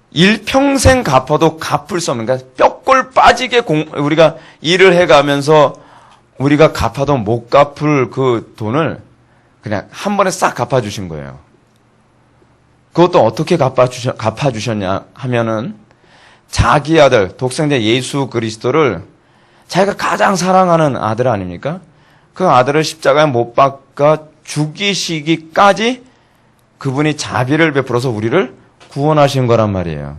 일평생 갚아도 갚을 수 없는, 그러니까 뼈골 빠지게 우리가 일을 해가면서 우리가 갚아도 못 갚을 그 돈을 그냥 한 번에 싹 갚아주신 거예요. 그것도 어떻게 갚아주셨냐 하면은 자기 아들, 독생자 예수 그리스도를 자기가 가장 사랑하는 아들 아닙니까? 그 아들을 십자가에 못 박아 죽이시기까지 그분이 자비를 베풀어서 우리를 구원하신 거란 말이에요.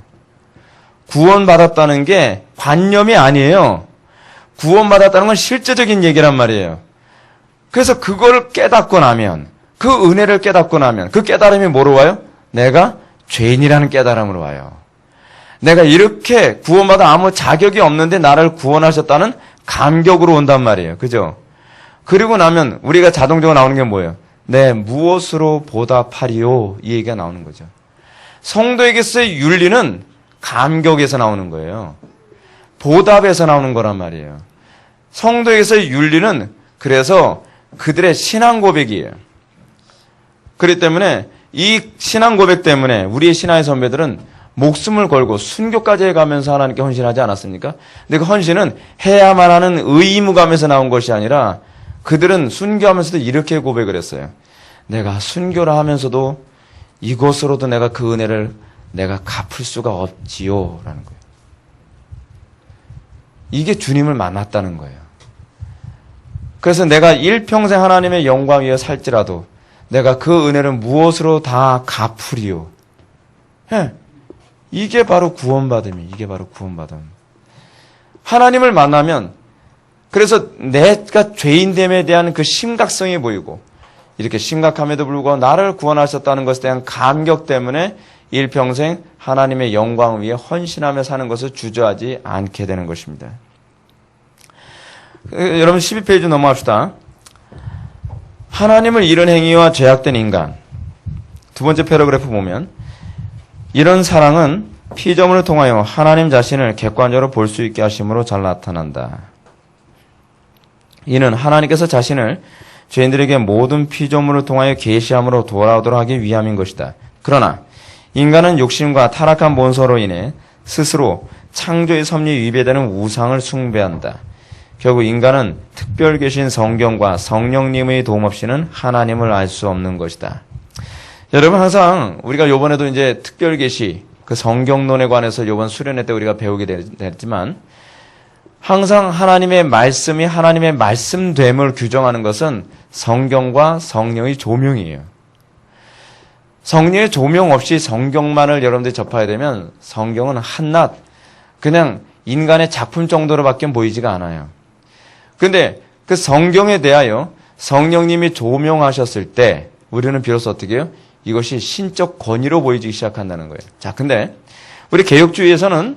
구원받았다는 게 관념이 아니에요. 구원받았다는 건 실제적인 얘기란 말이에요. 그래서 그걸 깨닫고 나면, 그 은혜를 깨닫고 나면, 그 깨달음이 뭐로 와요? 내가 죄인이라는 깨달음으로 와요. 내가 이렇게 구원받아 아무 자격이 없는데 나를 구원하셨다는 감격으로 온단 말이에요. 그죠? 그리고 나면 우리가 자동적으로 나오는 게 뭐예요? 네, 무엇으로 보답하리요? 이 얘기가 나오는 거죠. 성도에게서의 윤리는 감격에서 나오는 거예요. 보답에서 나오는 거란 말이에요. 성도에게서의 윤리는 그래서 그들의 신앙 고백이에요. 그렇기 때문에 이 신앙 고백 때문에 우리의 신앙의 선배들은 목숨을 걸고 순교까지 해가면서 하나님께 헌신하지 않았습니까? 근데 그 헌신은 해야만 하는 의무감에서 나온 것이 아니라 그들은 순교하면서도 이렇게 고백을 했어요. 내가 순교를 하면서도 이것으로도 내가 그 은혜를 내가 갚을 수가 없지요. 라는 거예요. 이게 주님을 만났다는 거예요. 그래서 내가 일평생 하나님의 영광 위에 살지라도 내가 그 은혜를 무엇으로 다 갚으리요. 예. 이게 바로 구원받음이, 이게 바로 구원받음. 하나님을 만나면, 그래서 내가 죄인됨에 대한 그 심각성이 보이고, 이렇게 심각함에도 불구하고 나를 구원하셨다는 것에 대한 감격 때문에 일평생 하나님의 영광 위에 헌신하며 사는 것을 주저하지 않게 되는 것입니다. 여러분 12페이지 넘어갑시다. 하나님을 잃은 행위와 죄악된 인간. 두 번째 패러그래프 보면 이런 사랑은 피조물을 통하여 하나님 자신을 객관적으로 볼 수 있게 하심으로 잘 나타난다. 이는 하나님께서 자신을 죄인들에게 모든 피조물을 통하여 계시함으로 돌아오도록 하기 위함인 것이다. 그러나 인간은 욕심과 타락한 본성으로 인해 스스로 창조의 섭리에 위배되는 우상을 숭배한다. 결국 인간은 특별 계신 성경과 성령님의 도움 없이는 하나님을 알 수 없는 것이다. 여러분 항상 우리가 요번에도 이제 특별 계시 그 성경론에 관해서 요번 수련회 때 우리가 배우게 됐지만 항상 하나님의 말씀이 하나님의 말씀됨을 규정하는 것은 성경과 성령의 조명이에요. 성령의 조명 없이 성경만을 여러분들이 접하게 되면 성경은 한낱 그냥 인간의 작품 정도로밖에 보이지가 않아요. 근데 그 성경에 대하여 성령님이 조명하셨을 때 우리는 비로소 어떻게 해요? 이것이 신적 권위로 보이기 시작한다는 거예요. 자, 근데 우리 개혁주의에서는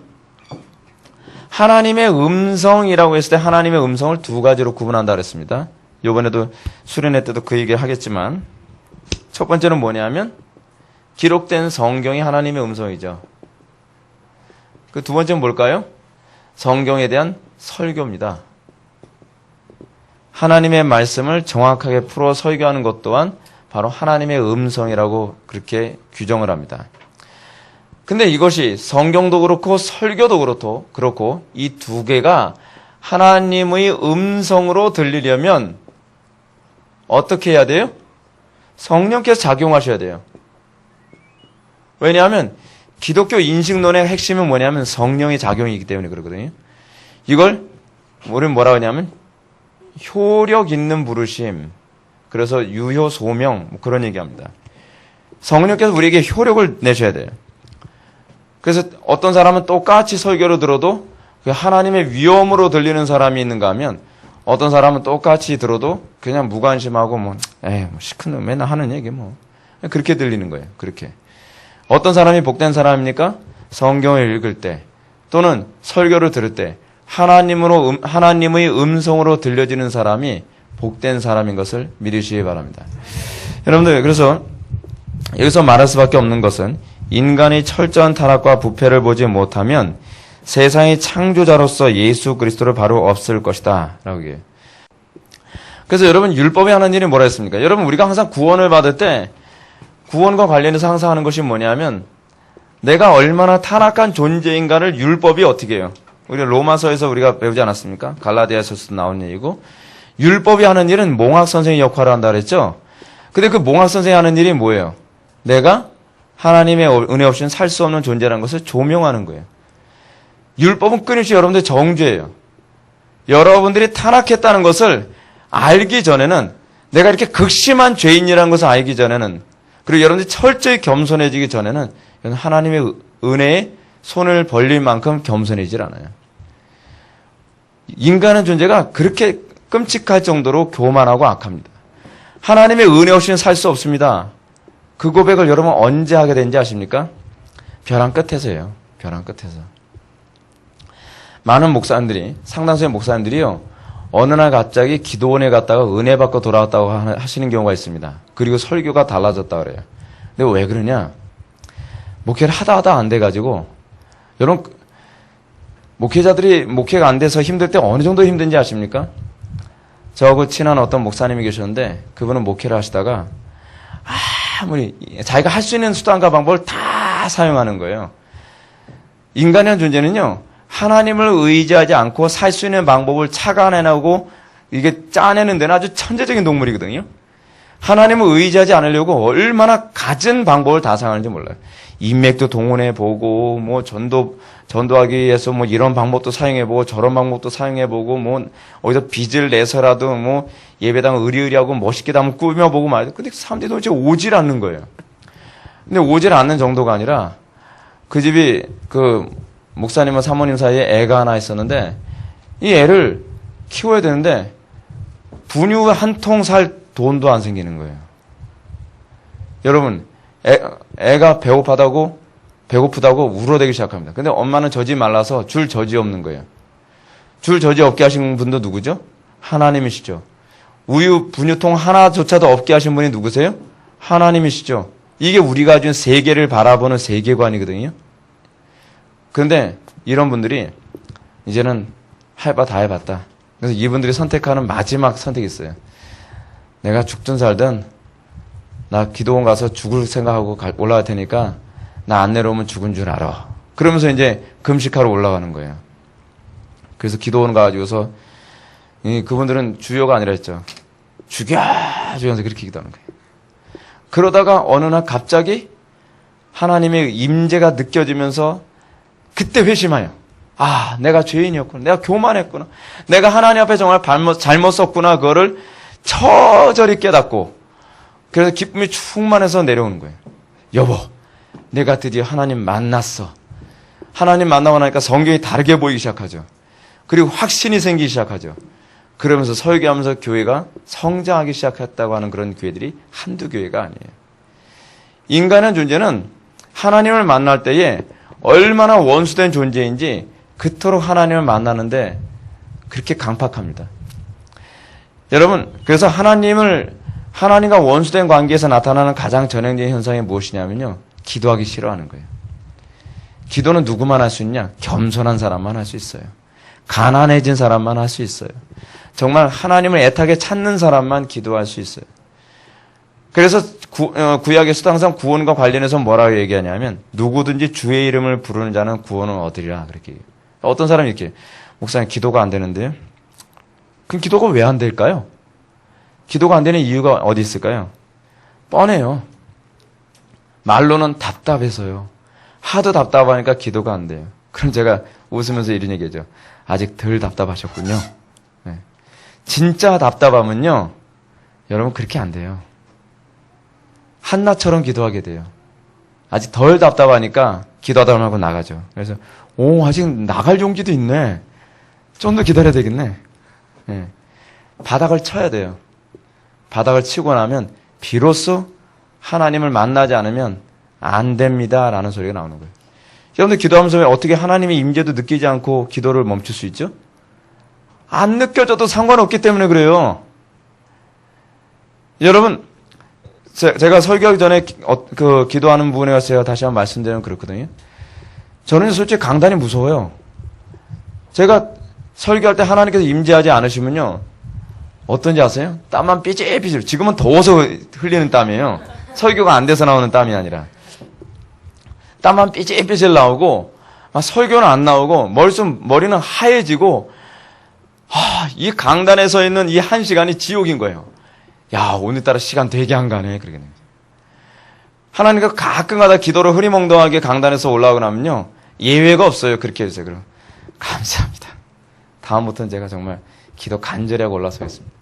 하나님의 음성이라고 했을 때 하나님의 음성을 두 가지로 구분한다 그랬습니다. 이번에도 수련회 때도 그 얘기를 하겠지만 첫 번째는 뭐냐면 기록된 성경이 하나님의 음성이죠. 그 두 번째는 뭘까요? 성경에 대한 설교입니다. 하나님의 말씀을 정확하게 풀어 설교하는 것 또한 바로 하나님의 음성이라고 그렇게 규정을 합니다. 근데 이것이 성경도 그렇고 설교도 그렇고 이 두 개가 하나님의 음성으로 들리려면 어떻게 해야 돼요? 성령께서 작용하셔야 돼요. 왜냐하면 기독교 인식론의 핵심은 뭐냐면 성령의 작용이기 때문에 그러거든요. 이걸 우리는 뭐라고 하냐면 효력 있는 부르심, 그래서 유효 소명 그런 얘기합니다. 성령께서 우리에게 효력을 내셔야 돼요. 그래서 어떤 사람은 똑같이 설교를 들어도 하나님의 위엄으로 들리는 사람이 있는가 하면 어떤 사람은 똑같이 들어도 그냥 무관심하고 뭐 시큰 놈 맨날 하는 얘기 뭐 그렇게 들리는 거예요. 그렇게. 어떤 사람이 복된 사람입니까? 성경을 읽을 때 또는 설교를 들을 때 하나님의 음성으로 들려지는 사람이 복된 사람인 것을 믿으시기 바랍니다. 여러분들 그래서 여기서 말할 수밖에 없는 것은 인간의 철저한 타락과 부패를 보지 못하면 세상의 창조자로서 예수 그리스도를 바로 없을 것이다 라고 얘기해요. 그래서 여러분 율법이 하는 일이 뭐라 했습니까? 여러분 우리가 항상 구원을 받을 때 구원과 관련해서 항상 하는 것이 뭐냐면 내가 얼마나 타락한 존재인가를 율법이 어떻게 해요? 우리 로마서에서 우리가 배우지 않았습니까? 갈라디아서도 나온 얘기고 율법이 하는 일은 몽학 선생의 역할을 한다 그랬죠? 근데 그 몽학 선생이 하는 일이 뭐예요? 내가 하나님의 은혜 없이는 살 수 없는 존재라는 것을 조명하는 거예요. 율법은 끊임없이 여러분들 정죄예요. 여러분들이 타락했다는 것을 알기 전에는 내가 이렇게 극심한 죄인이라는 것을 알기 전에는 그리고 여러분들이 철저히 겸손해지기 전에는 하나님의 은혜에 손을 벌릴 만큼 겸손해지질 않아요. 인간의 존재가 그렇게 끔찍할 정도로 교만하고 악합니다. 하나님의 은혜 없이는 살 수 없습니다. 그 고백을 여러분 언제 하게 된지 아십니까? 벼랑 끝에서예요. 벼랑 끝에서. 많은 목사님들이, 상당수의 목사님들이요, 어느 날 갑자기 기도원에 갔다가 은혜 받고 돌아왔다고 하시는 경우가 있습니다. 그리고 설교가 달라졌다 그래요. 근데 왜 그러냐? 목회를 하다 안 돼가지고, 여러분, 목회자들이 목회가 안 돼서 힘들 때 어느 정도 힘든지 아십니까? 저하고 친한 어떤 목사님이 계셨는데, 그분은 목회를 하시다가, 아무리, 자기가 할 수 있는 수단과 방법을 다 사용하는 거예요. 인간의 존재는요, 하나님을 의지하지 않고 살 수 있는 방법을 착안해내고 이게 짜내는 데는 아주 천재적인 동물이거든요. 하나님을 의지하지 않으려고 얼마나 갖은 방법을 다 사용하는지 몰라요. 인맥도 동원해보고, 뭐, 전도하기 위해서 뭐 이런 방법도 사용해보고, 저런 방법도 사용해보고, 뭐, 어디서 빚을 내서라도 뭐, 예배당 의리의리하고 멋있게 한번 꾸며보고 말이죠. 근데 사람들이 도대체 오질 않는 거예요. 근데 오질 않는 정도가 아니라, 그 집이 그 목사님과 사모님 사이에 애가 하나 있었는데, 이 애를 키워야 되는데, 분유 한 통 살 돈도 안 생기는 거예요. 여러분, 애가 배고프다고 울어대기 시작합니다. 근데 엄마는 젖이 말라서 줄 젖이 없는 거예요. 줄 젖이 없게 하신 분도 누구죠? 하나님이시죠. 우유 분유통 하나조차도 없게 하신 분이 누구세요? 하나님이시죠. 이게 우리가 가진 세계를 바라보는 세계관이거든요. 그런데 이런 분들이 이제는 할 바 다 해봤다. 그래서 이분들이 선택하는 마지막 선택이 있어요. 내가 죽든 살든 나 기도원 가서 죽을 생각하고 올라갈 테니까 나 안 내려오면 죽은 줄 알아. 그러면서 이제 금식하러 올라가는 거예요. 그래서 기도원 가가지고서 그분들은 주여가 아니라 했죠. 죽여주면서 그렇게 기도하는 거예요. 그러다가 어느 날 갑자기 하나님의 임재가 느껴지면서 그때 회심해요. 아, 내가 죄인이었구나. 내가 교만했구나. 내가 하나님 앞에 정말 잘못 썼구나. 그거를 처절히 깨닫고 그래서 기쁨이 충만해서 내려오는 거예요. 여보, 내가 드디어 하나님 만났어. 하나님 만나고 나니까 성경이 다르게 보이기 시작하죠. 그리고 확신이 생기기 시작하죠. 그러면서 설교하면서 교회가 성장하기 시작했다고 하는 그런 교회들이 한두 교회가 아니에요. 인간의 존재는 하나님을 만날 때에 얼마나 원수된 존재인지 그토록 하나님을 만나는데 그렇게 강팍합니다. 여러분, 그래서 하나님과 원수된 관계에서 나타나는 가장 전형적인 현상이 무엇이냐면요. 기도하기 싫어하는 거예요. 기도는 누구만 할 수 있냐? 겸손한 사람만 할 수 있어요. 가난해진 사람만 할 수 있어요. 정말 하나님을 애타게 찾는 사람만 기도할 수 있어요. 그래서 구약에서도 항상 구원과 관련해서 뭐라고 얘기하냐면 누구든지 주의 이름을 부르는 자는 구원을 얻으리라 그렇게 얘기해요. 어떤 사람이 이렇게 목사님 기도가 안 되는데요. 그럼 기도가 왜 안 될까요? 기도가 안 되는 이유가 어디 있을까요? 뻔해요. 말로는 답답해서요. 하도 답답하니까 기도가 안 돼요. 그럼 제가 웃으면서 이런 얘기하죠. 아직 덜 답답하셨군요. 네. 진짜 답답하면요. 여러분 그렇게 안 돼요. 한나처럼 기도하게 돼요. 아직 덜 답답하니까 기도하다 말고 나가죠. 그래서 아직 나갈 용기도 있네. 좀 더 기다려야 되겠네. 네. 바닥을 쳐야 돼요. 바닥을 치고 나면 비로소 하나님을 만나지 않으면 안 됩니다라는 소리가 나오는 거예요. 여러분들 기도하면서 왜 어떻게 하나님의 임재도 느끼지 않고 기도를 멈출 수 있죠? 안 느껴져도 상관없기 때문에 그래요. 여러분, 제가 설교하기 전에 기도하는 부분에 가서 제가 다시 한번 말씀드리면 그렇거든요. 저는 솔직히 강단이 무서워요. 제가 설교할 때 하나님께서 임재하지 않으시면요. 어떤지 아세요? 땀만 삐질삐질. 지금은 더워서 흘리는 땀이에요. 설교가 안 돼서 나오는 땀이 아니라. 땀만 삐질삐질 나오고 막 설교는 안 나오고 머리는 하얘지고 이 강단에 서 있는 이 한 시간이 지옥인 거예요. 야, 오늘따라 시간 되게 안 가네. 그러게. 하나님과 가끔가다 기도를 흐리멍덩하게 강단에서 올라오고 나면요. 예외가 없어요. 그렇게 해주세요. 그럼 감사합니다. 다음부터는 제가 정말 기도 간절히 하고 올라서겠습니다.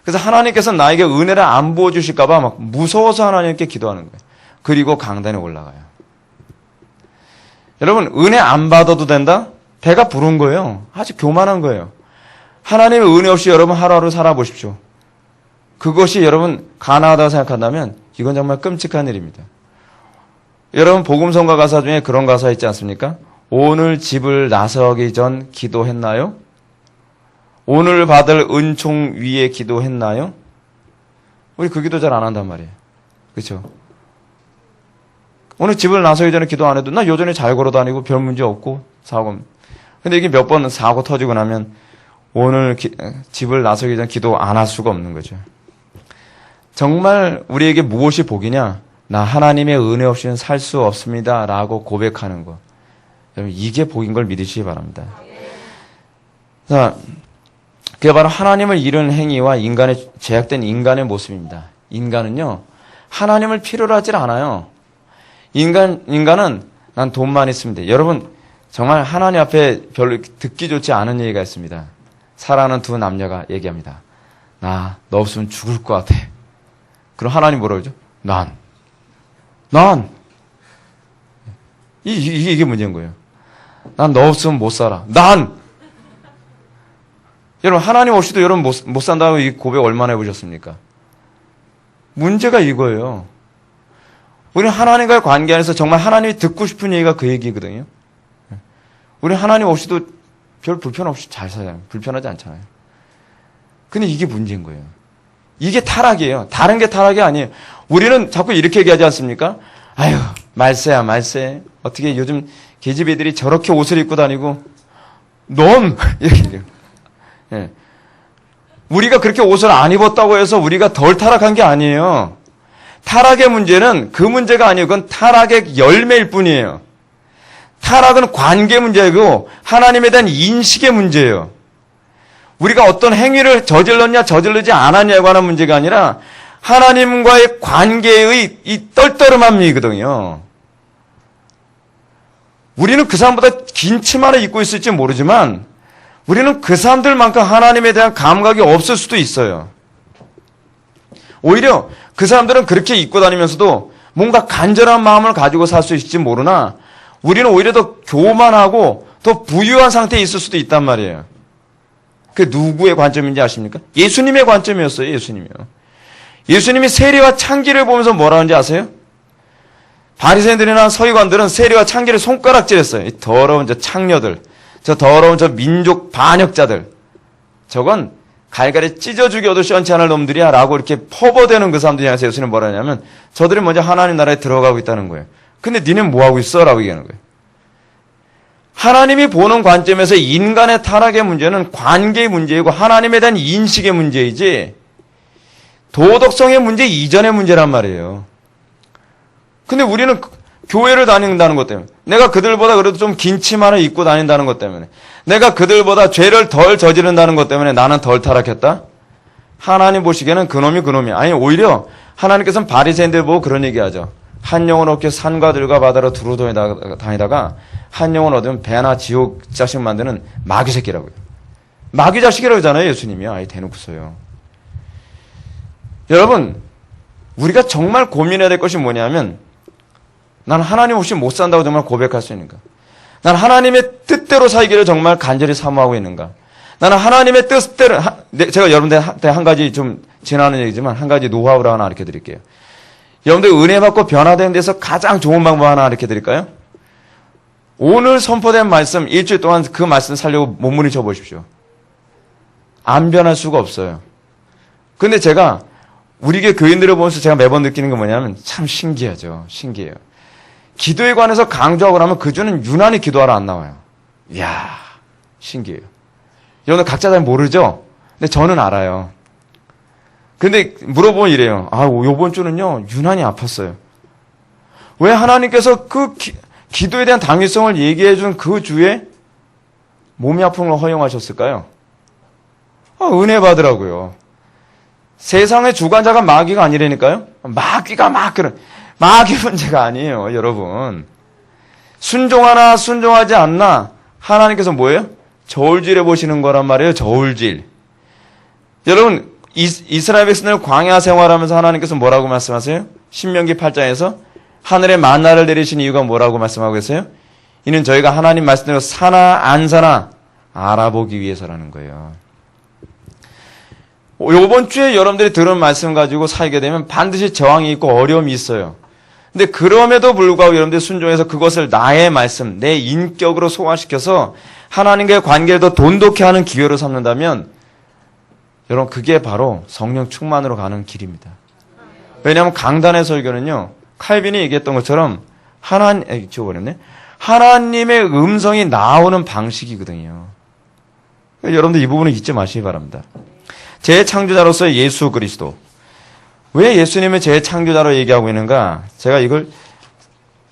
그래서 하나님께서 나에게 은혜를 안 부어주실까봐 막 무서워서 하나님께 기도하는 거예요. 그리고 강단에 올라가요. 여러분, 은혜 안 받아도 된다? 배가 부른 거예요. 아주 교만한 거예요. 하나님의 은혜 없이 여러분 하루하루 살아보십시오. 그것이 여러분 가난하다고 생각한다면 이건 정말 끔찍한 일입니다. 여러분 복음성가 가사 중에 그런 가사 있지 않습니까? 오늘 집을 나서기 전 기도했나요? 오늘 받을 은총 위에 기도했나요? 우리 그 기도 잘 안 한단 말이에요. 그렇죠? 오늘 집을 나서기 전에 기도 안 해도 나 여전히 잘 걸어다니고 별 문제 없고 사고. 근데 이게 몇 번 사고 터지고 나면 오늘 집을 나서기 전 기도 안 할 수가 없는 거죠. 정말 우리에게 무엇이 복이냐? 나 하나님의 은혜 없이는 살 수 없습니다. 라고 고백하는 것. 여러분, 이게 복인 걸 믿으시기 바랍니다. 자, 그게 바로 하나님을 잃은 행위와 인간의 제약된 인간의 모습입니다. 인간은요, 하나님을 필요로 하질 않아요. 인간은 난 돈만 있으면 돼. 여러분, 정말 하나님 앞에 별로 듣기 좋지 않은 얘기가 있습니다. 사랑하는 두 남녀가 얘기합니다. 너 없으면 죽을 것 같아. 그럼 하나님 뭐라 그러죠? 이게 문제인 거예요. 난 너 없으면 못 살아. 여러분, 하나님 없이도 여러분 못 산다고 이 고백 얼마나 해보셨습니까? 문제가 이거예요. 우리는 하나님과의 관계 안에서 정말 하나님이 듣고 싶은 얘기가 그 얘기거든요. 우리는 하나님 없이도 별 불편 없이 잘 살아요. 불편하지 않잖아요. 근데 이게 문제인 거예요. 이게 타락이에요. 다른 게 타락이 아니에요. 우리는 자꾸 이렇게 얘기하지 않습니까? 아유, 말세야, 말세. 어떻게 요즘 계집 애들이 저렇게 옷을 입고 다니고, 이렇게 돼요. 예. 우리가 그렇게 옷을 안 입었다고 해서 우리가 덜 타락한 게 아니에요. 타락의 문제는 그 문제가 아니에요. 그건 타락의 열매일 뿐이에요. 타락은 관계 문제이고 하나님에 대한 인식의 문제예요. 우리가 어떤 행위를 저질렀냐 저질르지 않았냐에 관한 문제가 아니라 하나님과의 관계의 이 떨떠름함이거든요. 우리는 그 사람보다 긴 치마를 입고 있을지 모르지만 우리는 그 사람들만큼 하나님에 대한 감각이 없을 수도 있어요. 오히려 그 사람들은 그렇게 입고 다니면서도 뭔가 간절한 마음을 가지고 살 수 있을지 모르나 우리는 오히려 더 교만하고 더 부유한 상태에 있을 수도 있단 말이에요. 그게 누구의 관점인지 아십니까? 예수님의 관점이었어요. 예수님이요. 예수님이 세리와 창기를 보면서 뭐라 하는지 아세요? 바리새인들이나 서기관들은 세리와 창기를 손가락질했어요. 이 더러운 저 창녀들, 저 더러운 저 민족 반역자들. 저건 갈갈이 찢어 죽여도 시원치 않을 놈들이야 라고 이렇게 퍼버대는 그 사람들이 향해서 예수님 뭐라 하냐면 저들이 먼저 하나님 나라에 들어가고 있다는 거예요. 근데 니는 뭐하고 있어? 라고 얘기하는 거예요. 하나님이 보는 관점에서 인간의 타락의 문제는 관계의 문제이고 하나님에 대한 인식의 문제이지 도덕성의 문제 이전의 문제란 말이에요. 근데 우리는 교회를 다닌다는 것 때문에 내가 그들보다 그래도 좀 긴 치마를 입고 다닌다는 것 때문에 내가 그들보다 죄를 덜 저지른다는 것 때문에 나는 덜 타락했다? 하나님 보시기에는 그놈이야. 아니 오히려 하나님께서는 바리새인들 보고 그런 얘기하죠. 한 영혼 얻기 산과 들과 바다로 두루 다니다가 한 영혼 얻으면 배나 지옥 자식 만드는 마귀 새끼라고요. 마귀 자식이라고 하잖아요. 예수님이. 아예 대놓고서요. 여러분 우리가 정말 고민해야 될 것이 뭐냐면 난 하나님 없이 못 산다고 정말 고백할 수 있는가? 난 하나님의 뜻대로 살기를 정말 간절히 사모하고 있는가? 나는 하나님의 뜻대로 제가 여러분들한테 한 가지 좀 지나는 얘기지만 한 가지 노하우를 하나 가르쳐 드릴게요. 여러분들 은혜 받고 변화되는 데서 가장 좋은 방법 하나 가르쳐 드릴까요? 오늘 선포된 말씀 일주일 동안 그 말씀 살려고 몸부림쳐 보십시오. 안 변할 수가 없어요. 근데 제가 우리 교인들을 보면서 제가 매번 느끼는 게 뭐냐면 참 신기하죠. 신기해요. 기도에 관해서 강조하고 나면 그 주는 유난히 기도하러 안 나와요. 이야, 신기해요. 여러분 각자 잘 모르죠? 근데 저는 알아요. 근데 물어보면 이래요. 요번 주는요, 유난히 아팠어요. 왜 하나님께서 그 기도에 대한 당위성을 얘기해 준 그 주에 몸이 아픈 걸 허용하셨을까요? 은혜 받으라고요. 세상의 주관자가 마귀가 아니라니까요? 마귀가 마귀 문제가 아니에요, 여러분. 순종하나 순종하지 않나 하나님께서 뭐예요? 저울질해 보시는 거란 말이에요. 저울질. 여러분 이스라엘 백성들 광야 생활하면서 하나님께서 뭐라고 말씀하세요? 신명기 8장에서 하늘에 만나를 내리신 이유가 뭐라고 말씀하고 계세요? 이는 저희가 하나님 말씀대로 사나 안 사나 알아보기 위해서라는 거예요. 이번 주에 여러분들이 들은 말씀 가지고 살게 되면 반드시 저항이 있고 어려움이 있어요. 근데 그럼에도 불구하고 여러분들이 순종해서 그것을 나의 말씀, 내 인격으로 소화시켜서 하나님과의 관계를 더 돈독히 하는 기회로 삼는다면 여러분 그게 바로 성령 충만으로 가는 길입니다. 왜냐하면 강단의 설교는요. 칼빈이 얘기했던 것처럼 하나님의 음성이 나오는 방식이거든요. 여러분들 이 부분은 잊지 마시기 바랍니다. 재창조자로서의 예수 그리스도. 왜 예수님을 재창조자로 얘기하고 있는가? 제가 이걸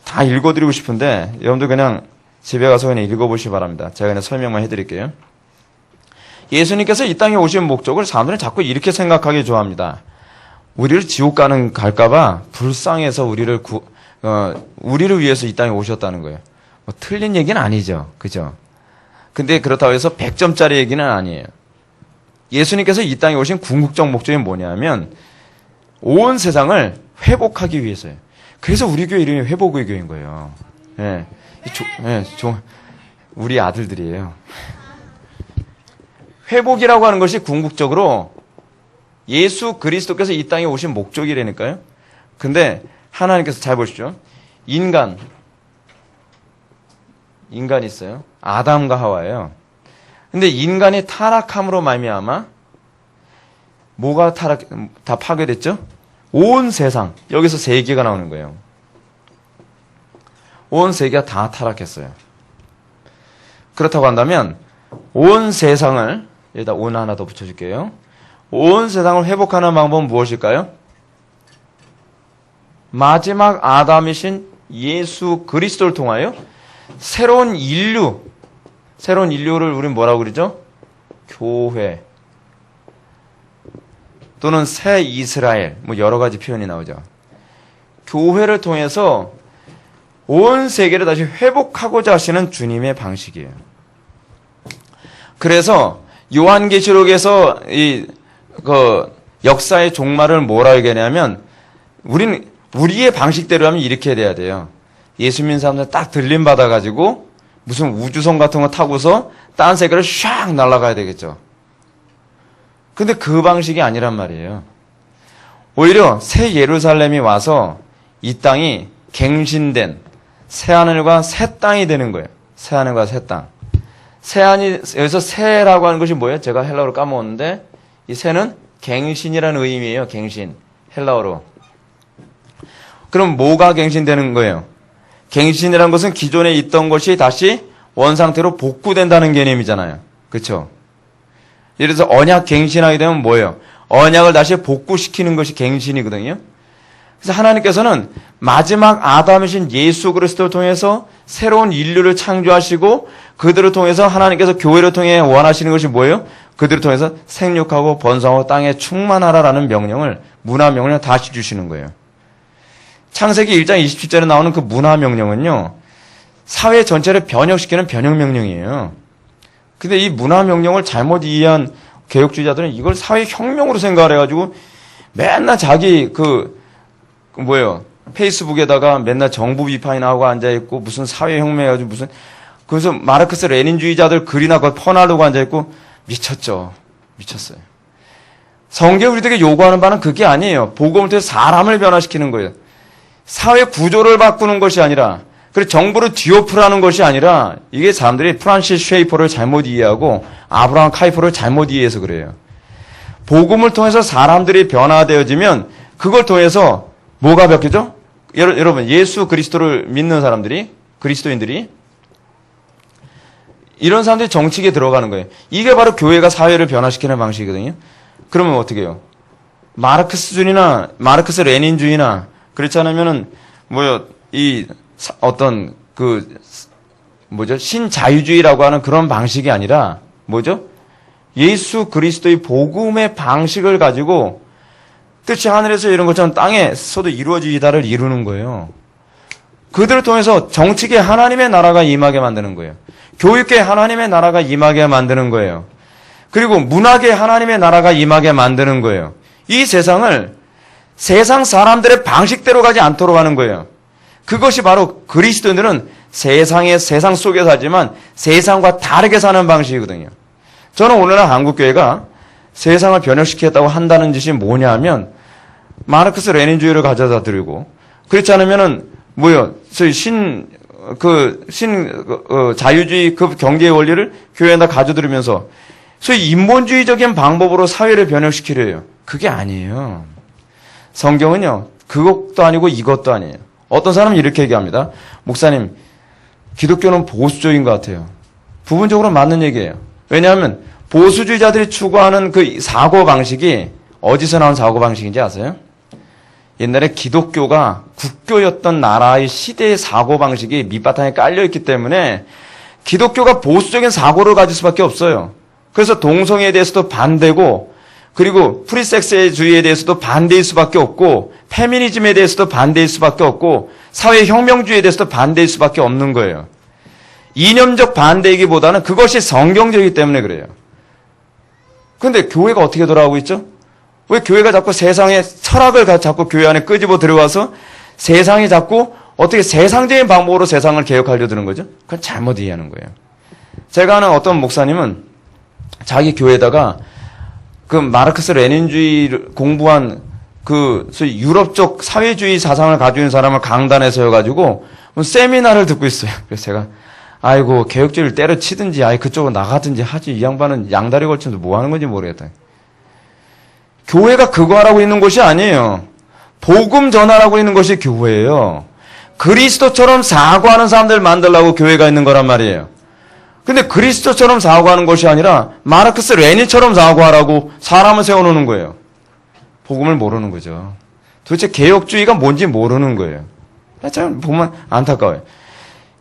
다 읽어드리고 싶은데 여러분들 그냥 집에 가서 그냥 읽어보시기 바랍니다. 제가 그냥 설명만 해드릴게요. 예수님께서 이 땅에 오신 목적을 사람들은 자꾸 이렇게 생각하기 좋아합니다. 우리를 지옥 갈까봐 불쌍해서 우리를 위해서 이 땅에 오셨다는 거예요. 뭐 틀린 얘기는 아니죠. 그죠? 근데 그렇다고 해서 100점짜리 얘기는 아니에요. 예수님께서 이 땅에 오신 궁극적 목적이 뭐냐면 온 세상을 회복하기 위해서예요. 그래서 우리 교회 이름이 회복의 교회인 거예요. 예. 우리 아들들이에요. 회복이라고 하는 것이 궁극적으로 예수 그리스도께서 이 땅에 오신 목적이라니까요. 근데 하나님께서 잘 보십시오. 인간이 있어요. 아담과 하와예요. 근데 인간이 타락함으로 말미암아 뭐가 다 파괴됐죠? 온 세상, 여기서 세계가 나오는 거예요. 온 세계가 다 타락했어요. 그렇다고 한다면 온 세상을, 여기다 온 하나 더 붙여줄게요. 온 세상을 회복하는 방법은 무엇일까요? 마지막 아담이신 예수 그리스도를 통하여 새로운 인류를 우리는 뭐라고 그러죠? 교회 또는 새 이스라엘, 뭐 여러 가지 표현이 나오죠. 교회를 통해서 온 세계를 다시 회복하고자 하시는 주님의 방식이에요. 그래서 요한계시록에서 역사의 종말을 뭐라 얘기하냐면 우리의 방식대로 하면 이렇게 돼야 돼요. 예수 믿는 사람들 딱 들림 받아가지고 무슨 우주선 같은 거 타고서 딴 세계를 샥 날아가야 되겠죠. 근데 그 방식이 아니란 말이에요. 오히려 새 예루살렘이 와서 이 땅이 갱신된 새하늘과 새 땅이 되는 거예요. 새하늘과 새 땅. 여기서 새라고 하는 것이 뭐예요? 제가 헬라어로 까먹었는데 이 새는 갱신이라는 의미예요. 갱신. 헬라어로. 그럼 뭐가 갱신되는 거예요? 갱신이라는 것은 기존에 있던 것이 다시 원상태로 복구된다는 개념이잖아요. 그렇죠? 예를 들어서 언약 갱신하게 되면 뭐예요? 언약을 다시 복구시키는 것이 갱신이거든요. 그래서 하나님께서는 마지막 아담이신 예수 그리스도를 통해서 새로운 인류를 창조하시고 그들을 통해서 하나님께서 교회를 통해 원하시는 것이 뭐예요? 그들을 통해서 생육하고 번성하고 땅에 충만하라라는 명령을, 문화 명령을 다시 주시는 거예요. 창세기 1장 27절에 나오는 그 문화 명령은요, 사회 전체를 변혁시키는 변혁 명령이에요. 근데 이 문화 명령을 잘못 이해한 개혁주의자들은 이걸 사회 혁명으로 생각을 해가지고 맨날 자기 페이스북에다가 맨날 정부 비판이나 하고 앉아있고 무슨 사회혁명 해가지고 그래서 마르크스 레닌주의자들 글이나 그걸 퍼나르고 앉아있고 미쳤어요. 성경이 우리에게 요구하는 바는 그게 아니에요. 복음을 통해서 사람을 변화시키는 거예요. 사회 구조를 바꾸는 것이 아니라, 그리고 정부를 뒤엎으라는 것이 아니라, 이게 사람들이 프란시스 쉐이퍼를 잘못 이해하고 아브라함 카이퍼를 잘못 이해해서 그래요. 복음을 통해서 사람들이 변화되어지면 그걸 통해서 뭐가 바뀌죠? 여러분, 예수 그리스도를 믿는 사람들이, 그리스도인들이 이런 사람들이 정치계에 들어가는 거예요. 이게 바로 교회가 사회를 변화시키는 방식이거든요. 그러면 어떻게 해요? 마르크스 레닌주의나 그렇지 않으면은 신자유주의라고 하는 그런 방식이 아니라 예수 그리스도의 복음의 방식을 가지고 뜻이 하늘에서 이런 것처럼 땅에서도 이루어지다를 이루는 거예요. 그들을 통해서 정치계 하나님의 나라가 임하게 만드는 거예요. 교육계 하나님의 나라가 임하게 만드는 거예요. 그리고 문화계 하나님의 나라가 임하게 만드는 거예요. 이 세상을 세상 사람들의 방식대로 가지 않도록 하는 거예요. 그것이 바로 그리스도인들은 세상 속에 살지만 세상과 다르게 사는 방식이거든요. 저는 오늘날 한국교회가 세상을 변혁시키겠다고 한다는 짓이 뭐냐 하면 마르크스 레닌주의를 가져다 드리고 그렇지 않으면은 자유주의 그 경제의 원리를 교회에다 가져들으면서 소위 인본주의적인 방법으로 사회를 변혁시키려요. 그게 아니에요. 성경은요, 그것도 아니고 이것도 아니에요. 어떤 사람은 이렇게 얘기합니다. 목사님, 기독교는 보수적인 것 같아요. 부분적으로 맞는 얘기예요. 왜냐하면 보수주의자들이 추구하는 그 사고방식이 어디서 나온 사고방식인지 아세요? 옛날에 기독교가 국교였던 나라의 시대의 사고방식이 밑바탕에 깔려있기 때문에 기독교가 보수적인 사고를 가질 수밖에 없어요. 그래서 동성애에 대해서도 반대고, 그리고 프리섹스주의에 대해서도 반대일 수밖에 없고, 페미니즘에 대해서도 반대일 수밖에 없고, 사회혁명주의에 대해서도 반대일 수밖에 없는 거예요. 이념적 반대이기보다는 그것이 성경적이기 때문에 그래요. 그런데 교회가 어떻게 돌아가고 있죠? 왜 교회가 자꾸 세상의 철학을 자꾸 교회 안에 끄집어 들어와서 세상이 자꾸 어떻게 세상적인 방법으로 세상을 개혁하려 드는 거죠? 그건 잘못 이해하는 거예요. 제가 아는 어떤 목사님은 자기 교회에다가 그 마르크스 레닌주의를 공부한 그 소위 유럽 쪽 사회주의 사상을 가지고 있는 사람을 강단에 세워가지고 세미나를 듣고 있어요. 그래서 제가 아이고 개혁주의를 때려치든지 아이 그쪽으로 나가든지 하지 이 양반은 양다리 걸쳐서 뭐 하는 건지 모르겠다. 교회가 그거 하라고 있는 곳이 아니에요. 복음 전하라고 있는 것이 교회예요. 그리스도처럼 사고하는 사람들 만들라고 교회가 있는 거란 말이에요. 근데 그리스도처럼 사고하는 것이 아니라 마르크스 레닌처럼 사고하라고 사람을 세워놓는 거예요. 복음을 모르는 거죠. 도대체 개혁주의가 뭔지 모르는 거예요. 참 보면 안타까워요.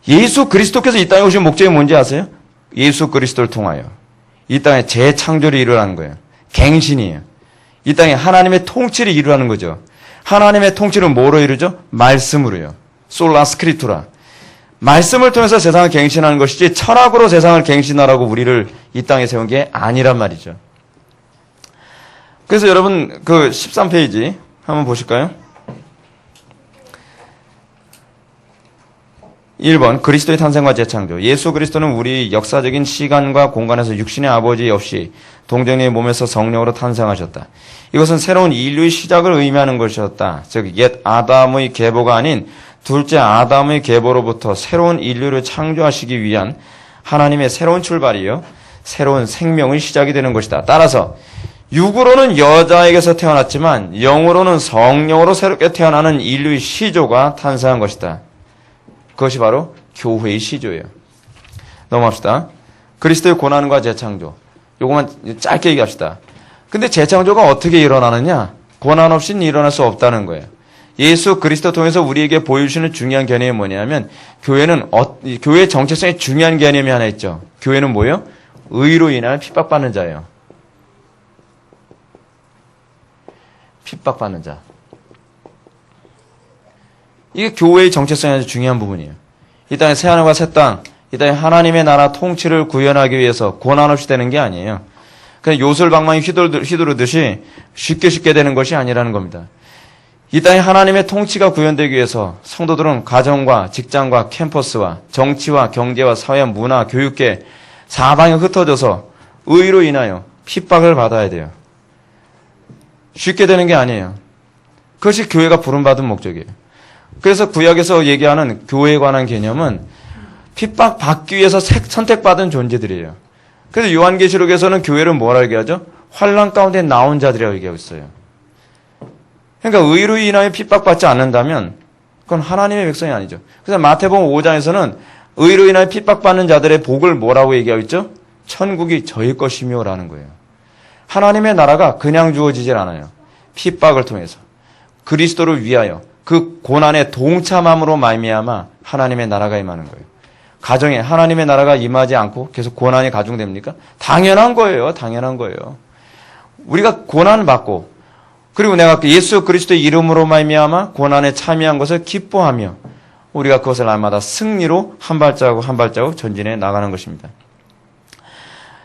예수 그리스도께서 이 땅에 오신 목적이 뭔지 아세요? 예수 그리스도를 통하여 이 땅에 재창조를 이루라는 거예요. 갱신이에요. 이 땅에 하나님의 통치를 이루라는 거죠. 하나님의 통치를 뭐로 이루죠? 말씀으로요. 솔라 스크리투라. 말씀을 통해서 세상을 갱신하는 것이지 철학으로 세상을 갱신하라고 우리를 이 땅에 세운 게 아니란 말이죠. 그래서 여러분 그 13페이지 한번 보실까요? 1번 그리스도의 탄생과 재창조. 예수 그리스도는 우리 역사적인 시간과 공간에서 육신의 아버지 없이 동정녀의 몸에서 성령으로 탄생하셨다. 이것은 새로운 인류의 시작을 의미하는 것이었다. 즉 옛 아담의 계보가 아닌 둘째 아담의 계보로부터 새로운 인류를 창조하시기 위한 하나님의 새로운 출발이요. 새로운 생명의 시작이 되는 것이다. 따라서 육으로는 여자에게서 태어났지만 영으로는 성령으로 새롭게 태어나는 인류의 시조가 탄생한 것이다. 그것이 바로 교회의 시조예요. 넘어갑시다. 그리스도의 고난과 재창조. 요것만 짧게 얘기합시다. 근데 재창조가 어떻게 일어나느냐? 고난 없이는 일어날 수 없다는 거예요. 예수 그리스도 통해서 우리에게 보여주시는 중요한 개념이 뭐냐면 교회의 정체성에 중요한 개념이 하나 있죠. 교회는 뭐예요? 의로 인하여 핍박받는 자예요. 핍박받는 자. 이게 교회의 정체성이 아주 중요한 부분이에요. 이 땅에 새하늘과 새 땅, 이 땅에 하나님의 나라 통치를 구현하기 위해서 고난 없이 되는 게 아니에요. 그냥 요술방망이 휘두르듯이 쉽게 되는 것이 아니라는 겁니다. 이 땅에 하나님의 통치가 구현되기 위해서 성도들은 가정과 직장과 캠퍼스와 정치와 경제와 사회, 문화, 교육계 사방에 흩어져서 의로 인하여 핍박을 받아야 돼요. 쉽게 되는 게 아니에요. 그것이 교회가 부름받은 목적이에요. 그래서 구약에서 얘기하는 교회에 관한 개념은 핍박받기 위해서 선택받은 존재들이에요. 그래서 요한계시록에서는 교회를 뭐라 얘기하죠? 환난 가운데 나온 자들이라고 얘기하고 있어요. 그러니까 의로 인하여 핍박받지 않는다면 그건 하나님의 백성이 아니죠. 그래서 마태복음 5장에서는 의로 인하여 핍박받는 자들의 복을 뭐라고 얘기하고 있죠? 천국이 저희 것이며 라는 거예요. 하나님의 나라가 그냥 주어지질 않아요. 핍박을 통해서 그리스도를 위하여 그 고난에 동참함으로 말미암아 하나님의 나라가 임하는 거예요. 가정에 하나님의 나라가 임하지 않고 계속 고난이 가중됩니까? 당연한 거예요. 당연한 거예요. 우리가 고난을 받고 그리고 내가 예수 그리스도의 이름으로 말미암아 고난에 참여한 것을 기뻐하며 우리가 그것을 날마다 승리로 한 발자국 한 발자국 전진해 나가는 것입니다.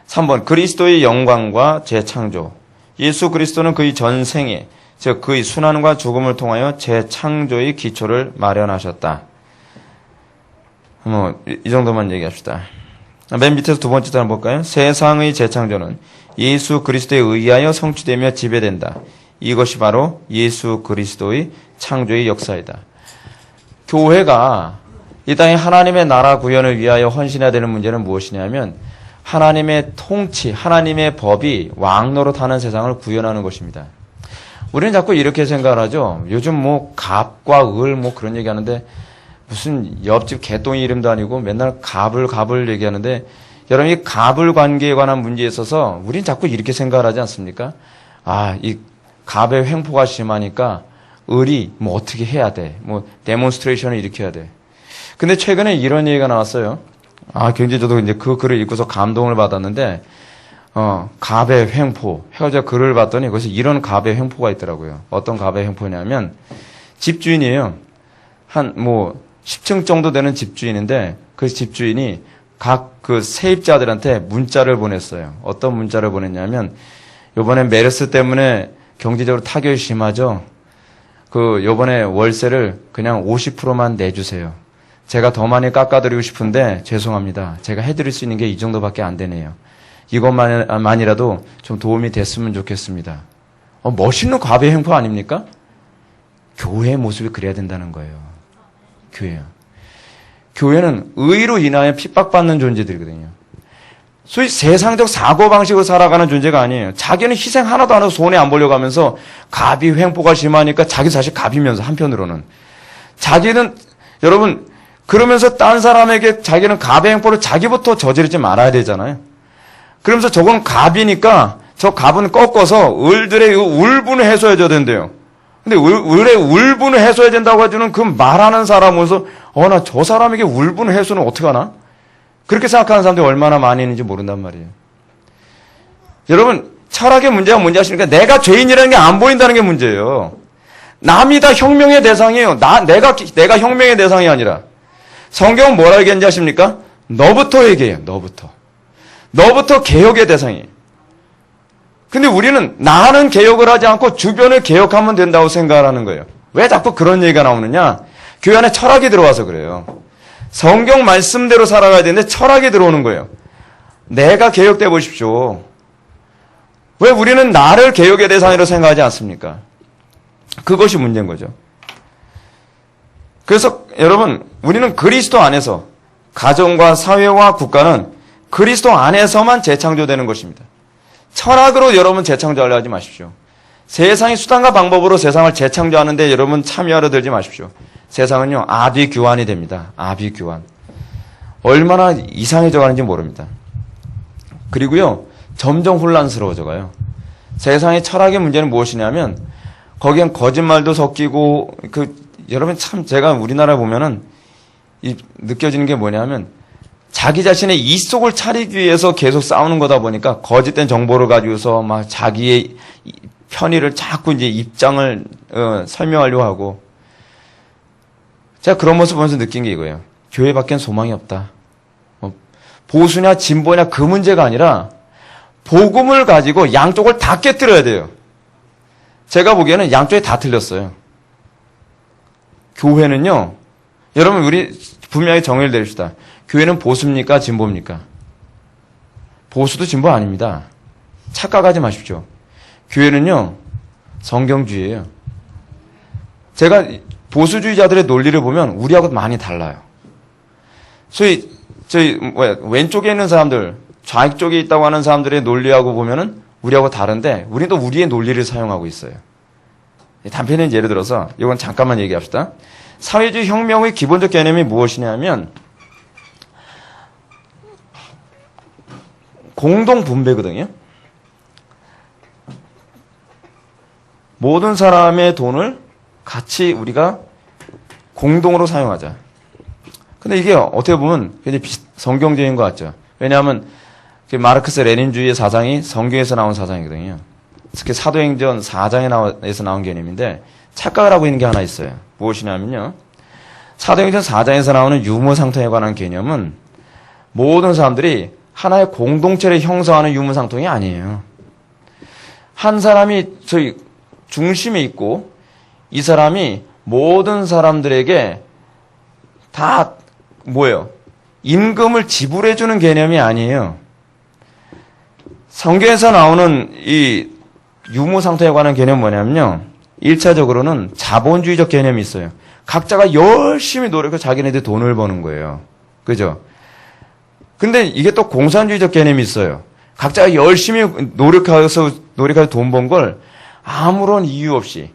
3번 그리스도의 영광과 재창조. 예수 그리스도는 그의 전생에 즉 그의 순환과 죽음을 통하여 재창조의 기초를 마련하셨다. 이 정도만 얘기합시다. 맨 밑에서 두 번째 단어 볼까요? 세상의 재창조는 예수 그리스도에 의하여 성취되며 지배된다. 이것이 바로 예수 그리스도의 창조의 역사이다. 교회가 이 땅에 하나님의 나라 구현을 위하여 헌신해야 되는 문제는 무엇이냐면 하나님의 통치, 하나님의 법이 왕노릇하는 세상을 구현하는 것입니다. 우리는 자꾸 이렇게 생각을 하죠. 요즘 갑과 을 그런 얘기 하는데 무슨 옆집 개똥이 이름도 아니고 맨날 갑을 얘기하는데 여러분 이 갑을 관계에 관한 문제에 있어서 우리는 자꾸 이렇게 생각을 하지 않습니까? 이 갑의 횡포가 심하니까 을이 뭐 어떻게 해야 돼. 뭐 데몬스트레이션을 일으켜야 돼. 근데 최근에 이런 얘기가 나왔어요. 굉장히 저도 이제 그 글을 읽고서 감동을 받았는데, 갑의 횡포 해가지고 글을 봤더니 거기서 이런 갑의 횡포가 있더라고요. 어떤 갑의 횡포냐면 집주인이에요. 한 10층 정도 되는 집주인인데 그 집주인이 각 그 세입자들한테 문자를 보냈어요. 어떤 문자를 보냈냐면 요번에 메르스 때문에 경제적으로 타격이 심하죠. 요번에 월세를 그냥 50%만 내주세요. 제가 더 많이 깎아드리고 싶은데 죄송합니다. 제가 해드릴 수 있는 게 이 정도밖에 안 되네요. 이것만이라도 좀 도움이 됐으면 좋겠습니다. 멋있는 과부의 행포 아닙니까? 교회의 모습이 그래야 된다는 거예요. 교회는 의로 인하여 핍박받는 존재들이거든요. 소위 세상적 사고방식으로 살아가는 존재가 아니에요. 자기는 희생 하나도 안 하고 손해 안 보려고 하면서 갑이 횡포가 심하니까 자기 사실 갑이면서 한편으로는. 자기는, 여러분, 그러면서 딴 사람에게 자기는 갑의 횡포를 자기부터 저지르지 말아야 되잖아요. 그러면서 저건 갑이니까 저 갑은 꺾어서 을들의 울분을 해소해줘야 된대요. 근데 을의 울분을 해소해야 된다고 해주는 그 말하는 사람으로서 나 저 사람에게 울분을 해소는 어떻게 하나? 그렇게 생각하는 사람들이 얼마나 많이 있는지 모른단 말이에요. 여러분, 철학의 문제가 뭔지 아십니까? 내가 죄인이라는 게 안 보인다는 게 문제예요. 남이 다 혁명의 대상이에요. 내가 혁명의 대상이 아니라. 성경은 뭐라 얘기하는지 아십니까? 너부터 얘기해요. 너부터 개혁의 대상이에요. 근데 우리는 나는 개혁을 하지 않고 주변을 개혁하면 된다고 생각하는 거예요. 왜 자꾸 그런 얘기가 나오느냐? 교회 안에 철학이 들어와서 그래요. 성경 말씀대로 살아가야 되는데 철학이 들어오는 거예요. 내가 개혁돼 보십시오. 왜 우리는 나를 개혁의 대상으로 생각하지 않습니까? 그것이 문제인 거죠. 그래서 여러분, 우리는 그리스도 안에서 가정과 사회와 국가는 그리스도 안에서만 재창조되는 것입니다. 철학으로 여러분 재창조하려 하지 마십시오. 세상의 수단과 방법으로 세상을 재창조하는데 여러분 참여하려 들지 마십시오. 세상은요, 아비규환이 됩니다. 아비규환. 얼마나 이상해져 가는지 모릅니다. 그리고요, 점점 혼란스러워져 가요. 세상의 철학의 문제는 무엇이냐면, 거기엔 거짓말도 섞이고, 여러분 참 제가 우리나라 보면은, 느껴지는 게 뭐냐면, 자기 자신의 이속을 차리기 위해서 계속 싸우는 거다 보니까 거짓된 정보를 가지고서 막 자기의 편의를 자꾸 이제 입장을 설명하려고 하고, 제가 그런 모습 보면서 느낀 게 이거예요. 교회 밖엔 소망이 없다. 보수냐 진보냐 그 문제가 아니라 복음을 가지고 양쪽을 다 깨뜨려야 돼요. 제가 보기에는 양쪽이 다 틀렸어요. 교회는요, 여러분 우리 분명히 정의를 내립시다. 교회는 보수입니까? 진보입니까? 보수도 진보 아닙니다. 착각하지 마십시오. 교회는요, 성경주의예요. 제가 보수주의자들의 논리를 보면 우리하고 많이 달라요. 소위 왼쪽에 있는 사람들, 좌익 쪽에 있다고 하는 사람들의 논리하고 보면은 우리하고 다른데 우리는 또 우리의 논리를 사용하고 있어요. 단편적인 예를 들어서 이건 잠깐만 얘기합시다. 사회주의 혁명의 기본적 개념이 무엇이냐면 공동 분배거든요. 모든 사람의 돈을 같이 우리가 공동으로 사용하자. 근데 이게 어떻게 보면 굉장히 성경적인 것 같죠. 왜냐하면 마르크스 레닌주의의 사상이 성경에서 나온 사상이거든요. 특히 사도행전 4장에서 나온 개념인데 착각을 하고 있는 게 하나 있어요. 무엇이냐면요, 사도행전 4장에서 나오는 유무상통에 관한 개념은 모든 사람들이 하나의 공동체를 형성하는 유무상통이 아니에요. 한 사람이 저희 중심에 있고 이 사람이 모든 사람들에게 다 뭐예요? 임금을 지불해주는 개념이 아니에요. 성경에서 나오는 이 유무상통에 관한 개념은 뭐냐면요, 1차적으로는 자본주의적 개념이 있어요. 각자가 열심히 노력해서 자기네들 돈을 버는 거예요. 그죠? 근데 이게 또 공산주의적 개념이 있어요. 각자가 열심히 노력해서 돈 번 걸 아무런 이유 없이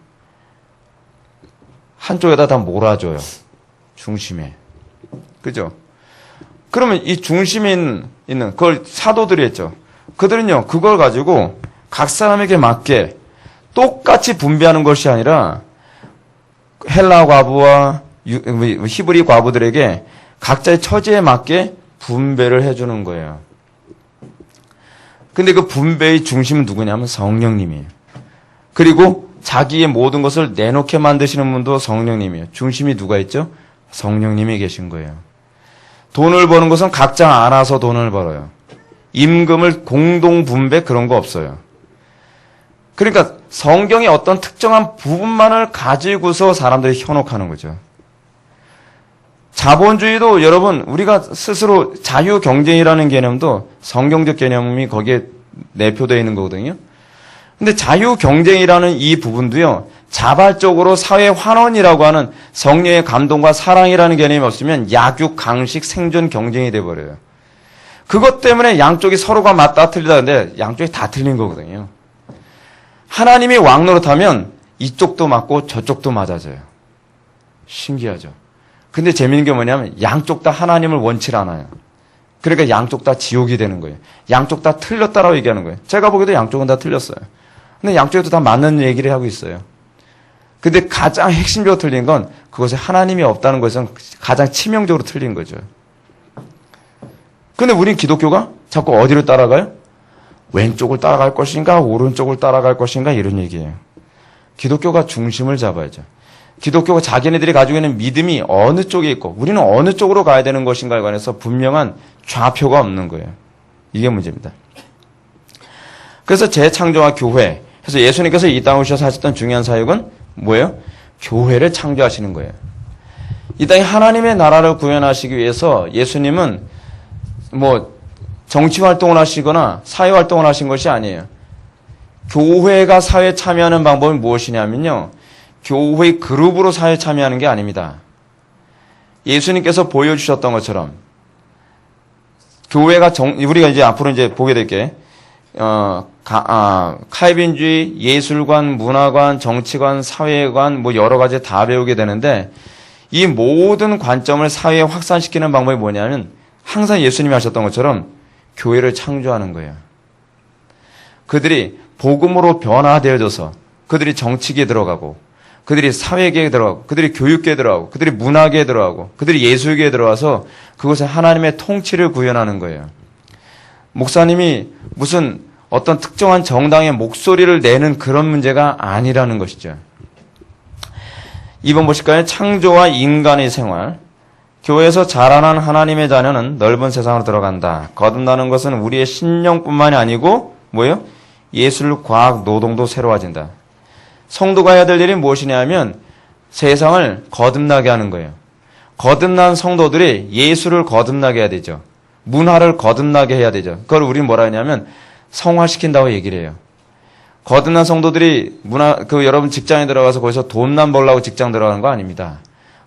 한쪽에다 다 몰아줘요. 중심에. 그죠? 그러면 이 중심에 있는 그걸 사도들이 했죠. 그들은요, 그걸 가지고 각 사람에게 맞게 똑같이 분배하는 것이 아니라 헬라 과부와 히브리 과부들에게 각자의 처지에 맞게 분배를 해주는 거예요. 근데 그 분배의 중심은 누구냐면 성령님이에요. 그리고 자기의 모든 것을 내놓게 만드시는 분도 성령님이에요. 중심이 누가 있죠? 성령님이 계신 거예요. 돈을 버는 것은 각자 알아서 돈을 벌어요. 임금을 공동 분배 그런 거 없어요. 그러니까 성경의 어떤 특정한 부분만을 가지고서 사람들이 현혹하는 거죠. 자본주의도 여러분 우리가 스스로 자유 경쟁이라는 개념도 성경적 개념이 거기에 내포되어 있는 거거든요. 근데 자유 경쟁이라는 이 부분도요. 자발적으로 사회 환원이라고 하는 성령의 감동과 사랑이라는 개념이 없으면 약육, 강식, 생존 경쟁이 돼버려요. 그것 때문에 양쪽이 서로가 맞다 틀리다 근데 양쪽이 다 틀린 거거든요. 하나님이 왕노릇하면 이쪽도 맞고 저쪽도 맞아져요. 신기하죠. 근데 재밌는 게 뭐냐면 양쪽 다 하나님을 원치 않아요. 그러니까 양쪽 다 지옥이 되는 거예요. 양쪽 다 틀렸다라고 얘기하는 거예요. 제가 보기에도 양쪽은 다 틀렸어요. 근데 양쪽에도 다 맞는 얘기를 하고 있어요. 근데 가장 핵심적으로 틀린 건 그것에 하나님이 없다는 것은 가장 치명적으로 틀린 거죠. 근데 우린 기독교가 자꾸 어디를 따라가요? 왼쪽을 따라갈 것인가 오른쪽을 따라갈 것인가 이런 얘기예요. 기독교가 중심을 잡아야죠. 기독교가 자기네들이 가지고 있는 믿음이 어느 쪽에 있고 우리는 어느 쪽으로 가야 되는 것인가에 관해서 분명한 좌표가 없는 거예요. 이게 문제입니다. 그래서 재창조와 교회, 그래서 예수님께서 이 땅에 오셔서 하셨던 중요한 사역은 뭐예요? 교회를 창조하시는 거예요. 이 땅에 하나님의 나라를 구현하시기 위해서 예수님은 뭐 정치 활동을 하시거나 사회 활동을 하신 것이 아니에요. 교회가 사회에 참여하는 방법이 무엇이냐면요. 교회의 그룹으로 사회에 참여하는 게 아닙니다. 예수님께서 보여주셨던 것처럼 교회가 우리가 이제 앞으로 이제 보게 될 게 칼빈주의, 예술관, 문화관, 정치관, 사회관 뭐 여러 가지 다 배우게 되는데 이 모든 관점을 사회에 확산시키는 방법이 뭐냐면 항상 예수님이 하셨던 것처럼 교회를 창조하는 거예요. 그들이 복음으로 변화되어져서 그들이 정치계에 들어가고 그들이 사회계에 들어가고 그들이 교육계에 들어가고 그들이 문화계에 들어가고 그들이 예술계에 들어와서 그것에 하나님의 통치를 구현하는 거예요. 목사님이 무슨 어떤 특정한 정당의 목소리를 내는 그런 문제가 아니라는 것이죠. 2번 보실까요? 창조와 인간의 생활. 교회에서 자라난 하나님의 자녀는 넓은 세상으로 들어간다. 거듭나는 것은 우리의 신령뿐만이 아니고 뭐예요? 예술, 과학, 노동도 새로워진다. 성도가 해야 될 일이 무엇이냐 하면 세상을 거듭나게 하는 거예요. 거듭난 성도들이 예술을 거듭나게 해야 되죠. 문화를 거듭나게 해야 되죠. 그걸 우리는 뭐라 하냐면 성화시킨다고 얘기를 해요. 거듭난 성도들이 여러분 직장에 들어가서 거기서 돈만 벌려고 직장 들어가는 거 아닙니다.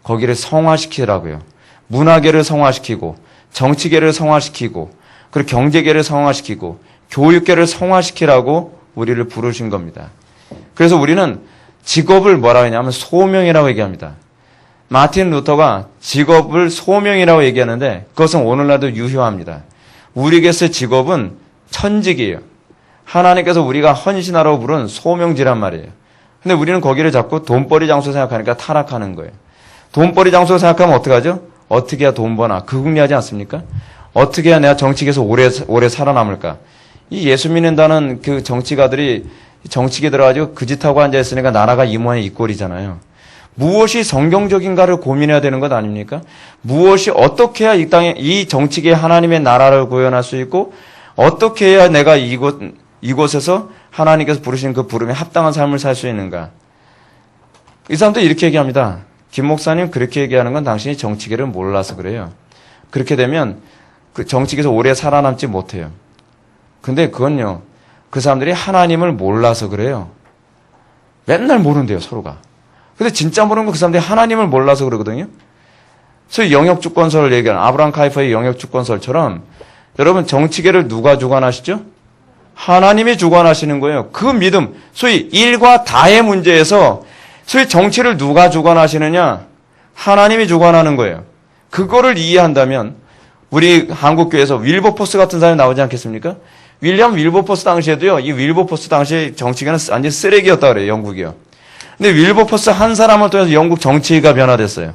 거기를 성화시키라고요. 문화계를 성화시키고, 정치계를 성화시키고, 그리고 경제계를 성화시키고, 교육계를 성화시키라고 우리를 부르신 겁니다. 그래서 우리는 직업을 뭐라 하냐면 소명이라고 얘기합니다. 마틴 루터가 직업을 소명이라고 얘기하는데 그것은 오늘날도 유효합니다. 우리에게서 직업은 천직이에요. 하나님께서 우리가 헌신하라고 부른 소명지란 말이에요. 근데 우리는 거기를 자꾸 돈벌이 장소 생각하니까 타락하는 거예요. 돈벌이 장소 생각하면 어떡하죠? 어떻게 해야 돈 버나? 그 궁리하지 않습니까? 어떻게 해야 내가 정치계에서 오래 살아남을까? 이 예수 믿는다는 그 정치가들이 정치계에 들어가지고 그 짓하고 앉아있으니까 나라가 이 모양이 이 꼴이잖아요. 무엇이 성경적인가를 고민해야 되는 것 아닙니까? 무엇이 어떻게 해야 이 땅에 이 정치계에 하나님의 나라를 구현할 수 있고 어떻게 해야 내가 이곳에서 하나님께서 부르신 그 부름에 합당한 삶을 살 수 있는가? 이 사람도 이렇게 얘기합니다. 김 목사님 그렇게 얘기하는 건 당신이 정치계를 몰라서 그래요. 그렇게 되면 그 정치계에서 오래 살아남지 못해요. 근데 그건요. 그 사람들이 하나님을 몰라서 그래요. 맨날 모른대요, 서로가. 근데 진짜 모르는 건 그 사람들이 하나님을 몰라서 그러거든요. 소위 영역주권설을 얘기하는 아브라함 카이퍼의 영역주권설처럼 여러분 정치계를 누가 주관하시죠? 하나님이 주관하시는 거예요. 그 믿음, 소위 일과 다의 문제에서 소위 정치를 누가 주관하시느냐? 하나님이 주관하는 거예요. 그거를 이해한다면 우리 한국교회에서 윌버포스 같은 사람이 나오지 않겠습니까? 윌리엄 윌버포스 당시에도요. 이 윌버포스 당시 정치계는 완전 쓰레기였다 그래요. 영국이요. 근데 윌버포스 한 사람을 통해서 영국 정치가 변화됐어요.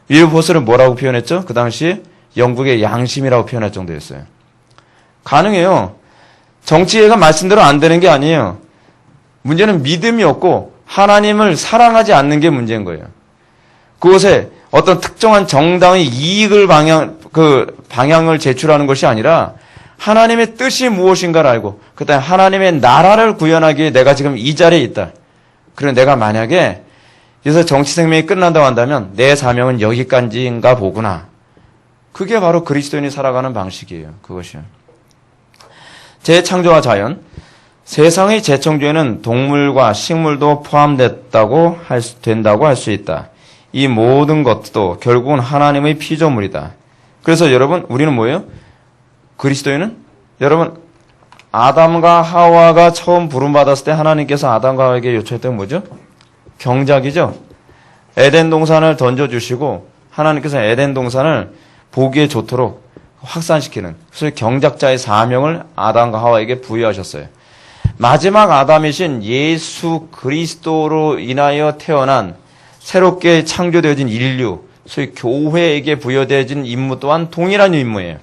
윌버포스를 뭐라고 표현했죠? 그 당시 영국의 양심이라고 표현할 정도였어요. 가능해요. 정치가 말씀대로 안 되는 게 아니에요. 문제는 믿음이 없고 하나님을 사랑하지 않는 게 문제인 거예요. 그곳에 어떤 특정한 정당의 이익을 방향을 제출하는 것이 아니라 하나님의 뜻이 무엇인가를 알고 그다음에 하나님의 나라를 구현하기에 내가 지금 이 자리에 있다. 그리고 내가 만약에 여기서 정치 생명이 끝난다고 한다면 내 사명은 여기까지인가 보구나. 그게 바로 그리스도인이 살아가는 방식이에요. 그것이요. 재창조와 자연. 세상의 재창조에는 동물과 식물도 포함된다고 할 수 있다. 이 모든 것도 결국은 하나님의 피조물이다. 그래서 여러분, 우리는 뭐예요? 그리스도인은? 여러분, 아담과 하와가 처음 부름받았을 때 하나님께서 아담과 하와에게 요청했던 게 뭐죠? 경작이죠. 에덴 동산을 던져주시고 하나님께서 에덴 동산을 보기에 좋도록 확산시키는 소위 경작자의 사명을 아담과 하와에게 부여하셨어요. 마지막 아담이신 예수 그리스도로 인하여 태어난 새롭게 창조되어진 인류, 소위 교회에게 부여되어진 임무 또한 동일한 임무예요.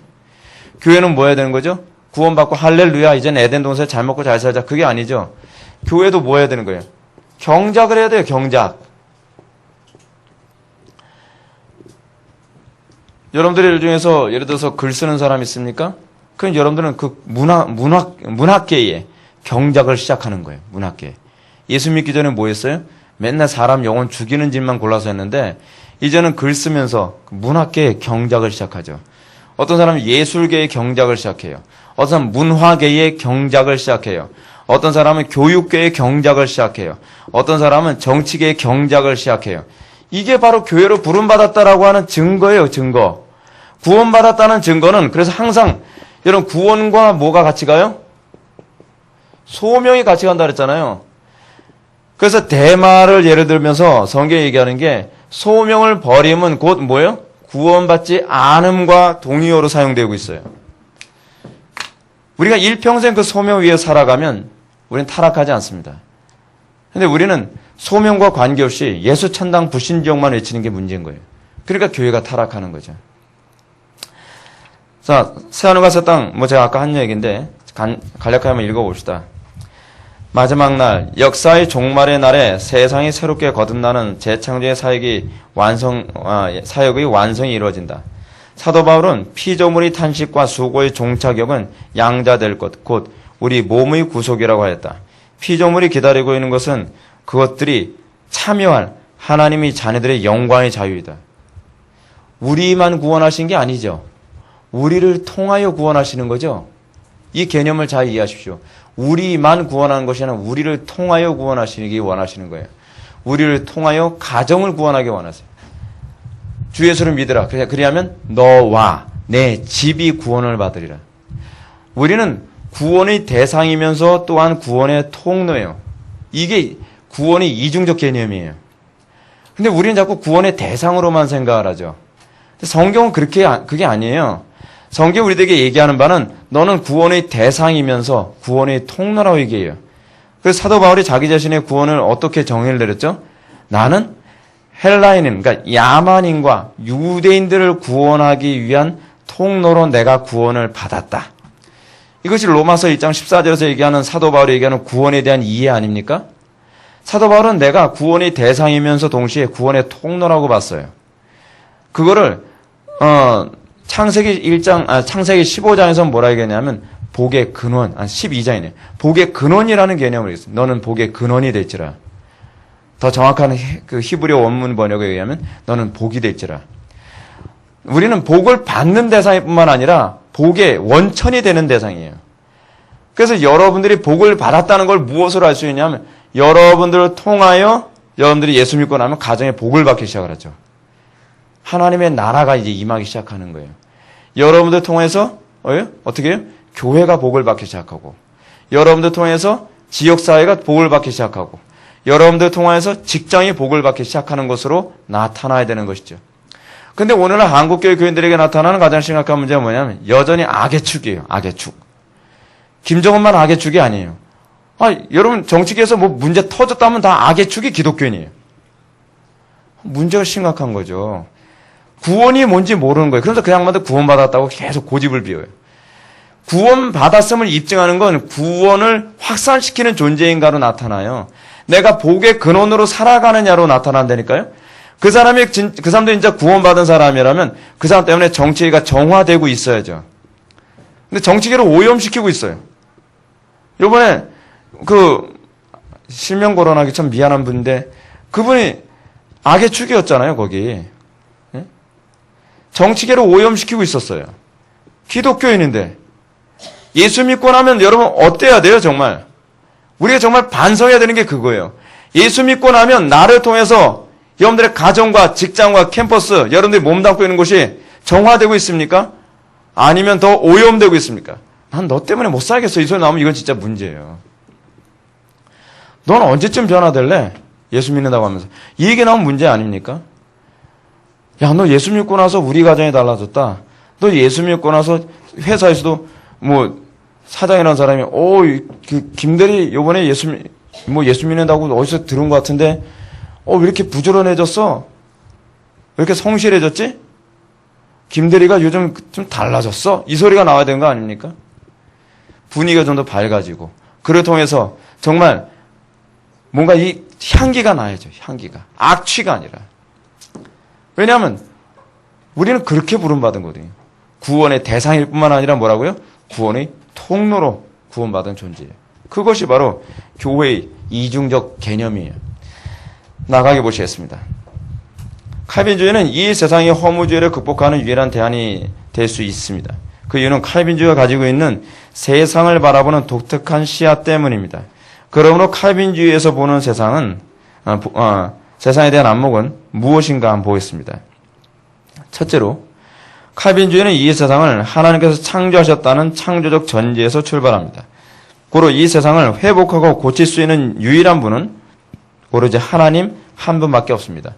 교회는 뭐 해야 되는 거죠? 구원받고 할렐루야 이젠 에덴 동산에 잘 먹고 잘 살자. 그게 아니죠. 교회도 뭐 해야 되는 거예요? 경작을 해야 돼요. 경작. 여러분들 중에서 예를 들어서 글 쓰는 사람 있습니까? 그럼 여러분들은 그 문학계에 경작을 시작하는 거예요. 문학계. 예수 믿기 전에 뭐 했어요? 맨날 사람 영혼 죽이는 짓만 골라서 했는데 이제는 글 쓰면서 문학계의 경작을 시작하죠. 어떤 사람은 예술계의 경작을 시작해요. 어떤 사람은 문화계의 경작을 시작해요. 어떤 사람은 교육계의 경작을 시작해요. 어떤 사람은 정치계의 경작을 시작해요. 이게 바로 교회로 부름받았다라고 하는 증거예요. 증거. 구원받았다는 증거는 그래서 항상 여러분 구원과 뭐가 같이 가요? 소명이 같이 간다 그랬잖아요. 그래서 대마를 예를 들면서 성경이 얘기하는 게 소명을 버림은 곧 뭐예요? 구원받지 않음과 동의어로 사용되고 있어요. 우리가 일평생 그 소명 위에 살아가면 우리는 타락하지 않습니다. 근데 우리는 소명과 관계없이 예수 천당 불신지역만 외치는 게 문제인 거예요. 그러니까 교회가 타락하는 거죠. 자, 새하늘과 새 땅, 제가 아까 한 얘기인데 간략하게 한번 읽어봅시다. 마지막 날, 역사의 종말의 날에 세상이 새롭게 거듭나는 재창조의 사역의 완성이 이루어진다. 사도 바울은 피조물의 탄식과 수고의 종착역은 양자될 것, 곧 우리 몸의 구속이라고 하였다. 피조물이 기다리고 있는 것은 그것들이 참여할 하나님의 자녀들의 영광의 자유이다. 우리만 구원하신 게 아니죠. 우리를 통하여 구원하시는 거죠. 이 개념을 잘 이해하십시오. 우리만 구원하는 것이 아니라 우리를 통하여 구원하시기 원하시는 거예요. 우리를 통하여 가정을 구원하기 원하세요. 주 예수를 믿으라. 그리하면 너와 내 집이 구원을 받으리라. 우리는 구원의 대상이면서 또한 구원의 통로예요. 이게 구원의 이중적 개념이에요. 근데 우리는 자꾸 구원의 대상으로만 생각을 하죠. 성경은 그게 아니에요. 성경이 우리에게 얘기하는 바는 너는 구원의 대상이면서 구원의 통로라고 얘기해요. 그래서 사도 바울이 자기 자신의 구원을 어떻게 정의를 내렸죠? 나는 헬라인인, 그러니까 야만인과 유대인들을 구원하기 위한 통로로 내가 구원을 받았다. 이것이 로마서 1장 14절에서 얘기하는 사도 바울이 얘기하는 구원에 대한 이해 아닙니까? 사도 바울은 내가 구원의 대상이면서 동시에 구원의 통로라고 봤어요. 그거를 창세기 15장에서 뭐라 얘기하냐면 복의 근원, 12장이네. 복의 근원이라는 개념을 있어요. 너는 복의 근원이 될지라. 더 정확한 그 히브리어 원문 번역에 의하면 너는 복이 될지라. 우리는 복을 받는 대상일 뿐만 아니라 복의 원천이 되는 대상이에요. 그래서 여러분들이 복을 받았다는 걸 무엇으로 알 수 있냐면 여러분들을 통하여 여러분들이 예수 믿고 나면 가정에 복을 받기 시작을 하죠. 하나님의 나라가 이제 임하기 시작하는 거예요. 여러분들 통해서 어떻게 해요? 교회가 복을 받기 시작하고 여러분들 통해서 지역사회가 복을 받기 시작하고 여러분들 통해서 직장이 복을 받기 시작하는 것으로 나타나야 되는 것이죠. 근데 오늘날 한국교회 교인들에게 나타나는 가장 심각한 문제가 뭐냐면 여전히 악의 축이에요. 악의 축. 김정은만 악의 축이 아니에요. 여러분 정치계에서 뭐 문제 터졌다면 다 악의 축이 기독교인이에요. 문제가 심각한 거죠. 구원이 뭔지 모르는 거예요. 그래서 그 양반들 구원받았다고 계속 고집을 피워요. 구원받았음을 입증하는 건 구원을 확산시키는 존재인가로 나타나요. 내가 복의 근원으로 살아가느냐로 나타난다니까요. 그 사람도 진짜 구원받은 사람이라면 그 사람 때문에 정치가 정화되고 있어야죠. 근데 정치계를 오염시키고 있어요. 요번에 실명 거론하기 참 미안한 분인데 그분이 악의 축이었잖아요, 거기. 예? 정치계를 오염시키고 있었어요. 기독교인인데. 예수 믿고 나면 여러분 어때야 돼요, 정말? 우리가 정말 반성해야 되는 게 그거예요. 예수 믿고 나면 나를 통해서 여러분들의 가정과 직장과 캠퍼스, 여러분들이 몸담고 있는 곳이 정화되고 있습니까? 아니면 더 오염되고 있습니까? 난 너 때문에 못 살겠어. 이 소리 나오면 이건 진짜 문제예요. 넌 언제쯤 변화될래? 예수 믿는다고 하면서. 이 얘기 나오면 문제 아닙니까? 야, 너 예수 믿고 나서 우리 가정이 달라졌다. 너 예수 믿고 나서 회사에서도 사장이라는 사람이, 김대리 요번에 예수 믿는다고 어디서 들은 것 같은데, 왜 이렇게 부지런해졌어? 왜 이렇게 성실해졌지? 김대리가 요즘 좀 달라졌어? 이 소리가 나와야 되는 거 아닙니까? 분위기가 좀 더 밝아지고, 그를 통해서 정말 뭔가 이 향기가 나야죠, 향기가. 악취가 아니라. 왜냐하면, 우리는 그렇게 부름받은 거거든요. 구원의 대상일 뿐만 아니라 뭐라고요? 구원의 통로로 구원받은 존재예요. 그것이 바로 교회의 이중적 개념이에요. 나가게 보시겠습니다. 칼빈주의는 이 세상의 허무주의를 극복하는 유일한 대안이 될 수 있습니다. 그 이유는 칼빈주의가 가지고 있는 세상을 바라보는 독특한 시야 때문입니다. 그러므로 칼빈주의에서 보는 세상에 대한 안목은 무엇인가 한번 보겠습니다. 첫째로, 칼빈주의는 이 세상을 하나님께서 창조하셨다는 창조적 전제에서 출발합니다. 고로 이 세상을 회복하고 고칠 수 있는 유일한 분은 오로지 하나님 한 분밖에 없습니다.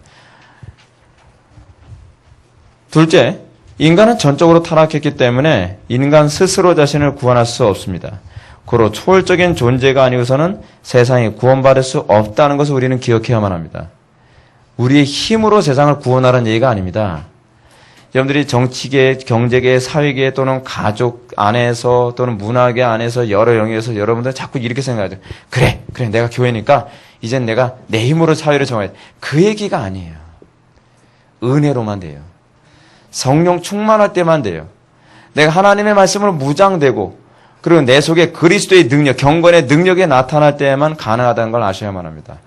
둘째, 인간은 전적으로 타락했기 때문에 인간 스스로 자신을 구원할 수 없습니다. 고로 초월적인 존재가 아니고서는 세상이 구원받을 수 없다는 것을 우리는 기억해야만 합니다. 우리의 힘으로 세상을 구원하라는 얘기가 아닙니다. 여러분들이 정치계, 경제계, 사회계 또는 가족 안에서 또는 문화계 안에서 여러 영역에서 여러분들 자꾸 이렇게 생각하죠. 그래 내가 교회니까 이젠 내가 내 힘으로 사회를 정해야 돼. 그 얘기가 아니에요. 은혜로만 돼요. 성령 충만할 때만 돼요. 내가 하나님의 말씀으로 무장되고 그리고 내 속에 그리스도의 능력, 경건의 능력이 나타날 때에만 가능하다는 걸 아셔야만 합니다.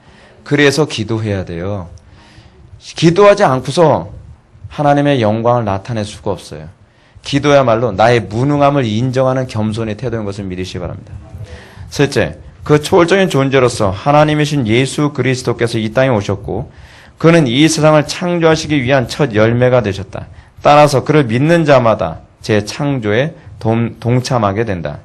그래서 기도해야 돼요. 기도하지 않고서 하나님의 영광을 나타낼 수가 없어요. 기도야말로 나의 무능함을 인정하는 겸손의 태도인 것을 믿으시기 바랍니다. 셋째, 그 초월적인 존재로서 하나님이신 예수 그리스도께서 이 땅에 오셨고 그는 이 세상을 창조하시기 위한 첫 열매가 되셨다. 따라서 그를 믿는 자마다 재창조에 동참하게 된다.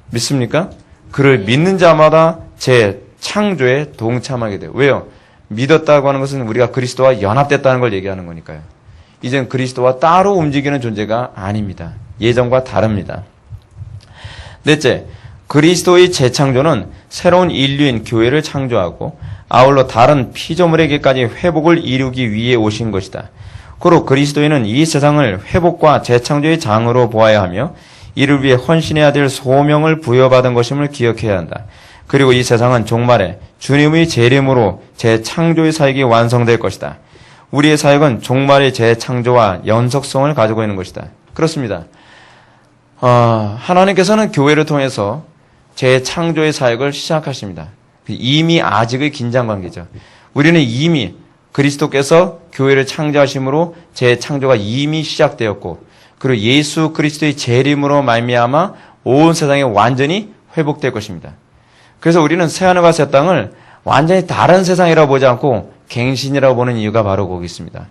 믿습니까? 그를 믿는 자마다 재창조에 동참하게 돼요. 왜요? 믿었다고 하는 것은 우리가 그리스도와 연합됐다는 걸 얘기하는 거니까요. 이젠 그리스도와 따로 움직이는 존재가 아닙니다. 예전과 다릅니다. 넷째, 그리스도의 재창조는 새로운 인류인 교회를 창조하고 아울러 다른 피조물에게까지 회복을 이루기 위해 오신 것이다. 고로 그리스도인은 이 세상을 회복과 재창조의 장으로 보아야 하며 이를 위해 헌신해야 될 소명을 부여받은 것임을 기억해야 한다. 그리고 이 세상은 종말에 주님의 재림으로 재창조의 사역이 완성될 것이다. 우리의 사역은 종말의 재창조와 연속성을 가지고 있는 것이다. 그렇습니다. 하나님께서는 교회를 통해서 재창조의 사역을 시작하십니다. 이미 아직의 긴장관계죠. 우리는 이미 그리스도께서 교회를 창조하심으로 재창조가 이미 시작되었고 그리고 예수 그리스도의 재림으로 말미암아 온 세상이 완전히 회복될 것입니다. 그래서 우리는 새하늘과 새 땅을 완전히 다른 세상이라고 보지 않고 갱신이라고 보는 이유가 바로 거기 있습니다.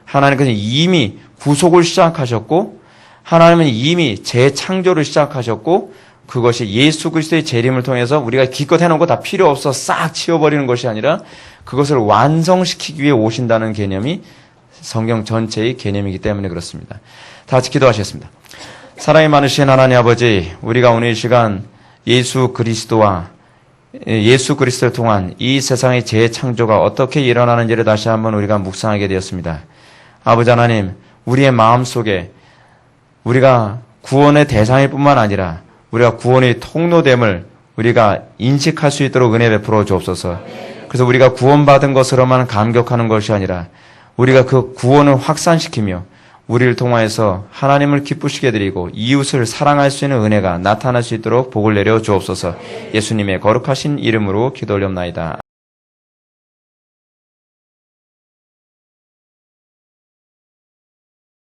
하나님께서 이미 구속을 시작하셨고 하나님은 이미 재창조를 시작하셨고 그것이 예수 그리스도의 재림을 통해서 우리가 기껏 해놓은 거 다 필요 없어 싹 치워버리는 것이 아니라 그것을 완성시키기 위해 오신다는 개념이 성경 전체의 개념이기 때문에 그렇습니다. 다 같이 기도하시겠습니다. 사랑이 많으신 하나님 아버지, 우리가 오늘 이 시간 예수 그리스도와 예수 그리스도를 통한 이 세상의 재창조가 어떻게 일어나는지를 다시 한번 우리가 묵상하게 되었습니다. 아버지 하나님, 우리의 마음속에 우리가 구원의 대상일 뿐만 아니라 우리가 구원의 통로됨을 우리가 인식할 수 있도록 은혜 베풀어 주옵소서. 그래서 우리가 구원받은 것으로만 감격하는 것이 아니라 우리가 그 구원을 확산시키며 우리를 통하여서 하나님을 기쁘시게 드리고 이웃을 사랑할 수 있는 은혜가 나타날 수 있도록 복을 내려 주옵소서. 예수님의 거룩하신 이름으로 기도 올렸나이다.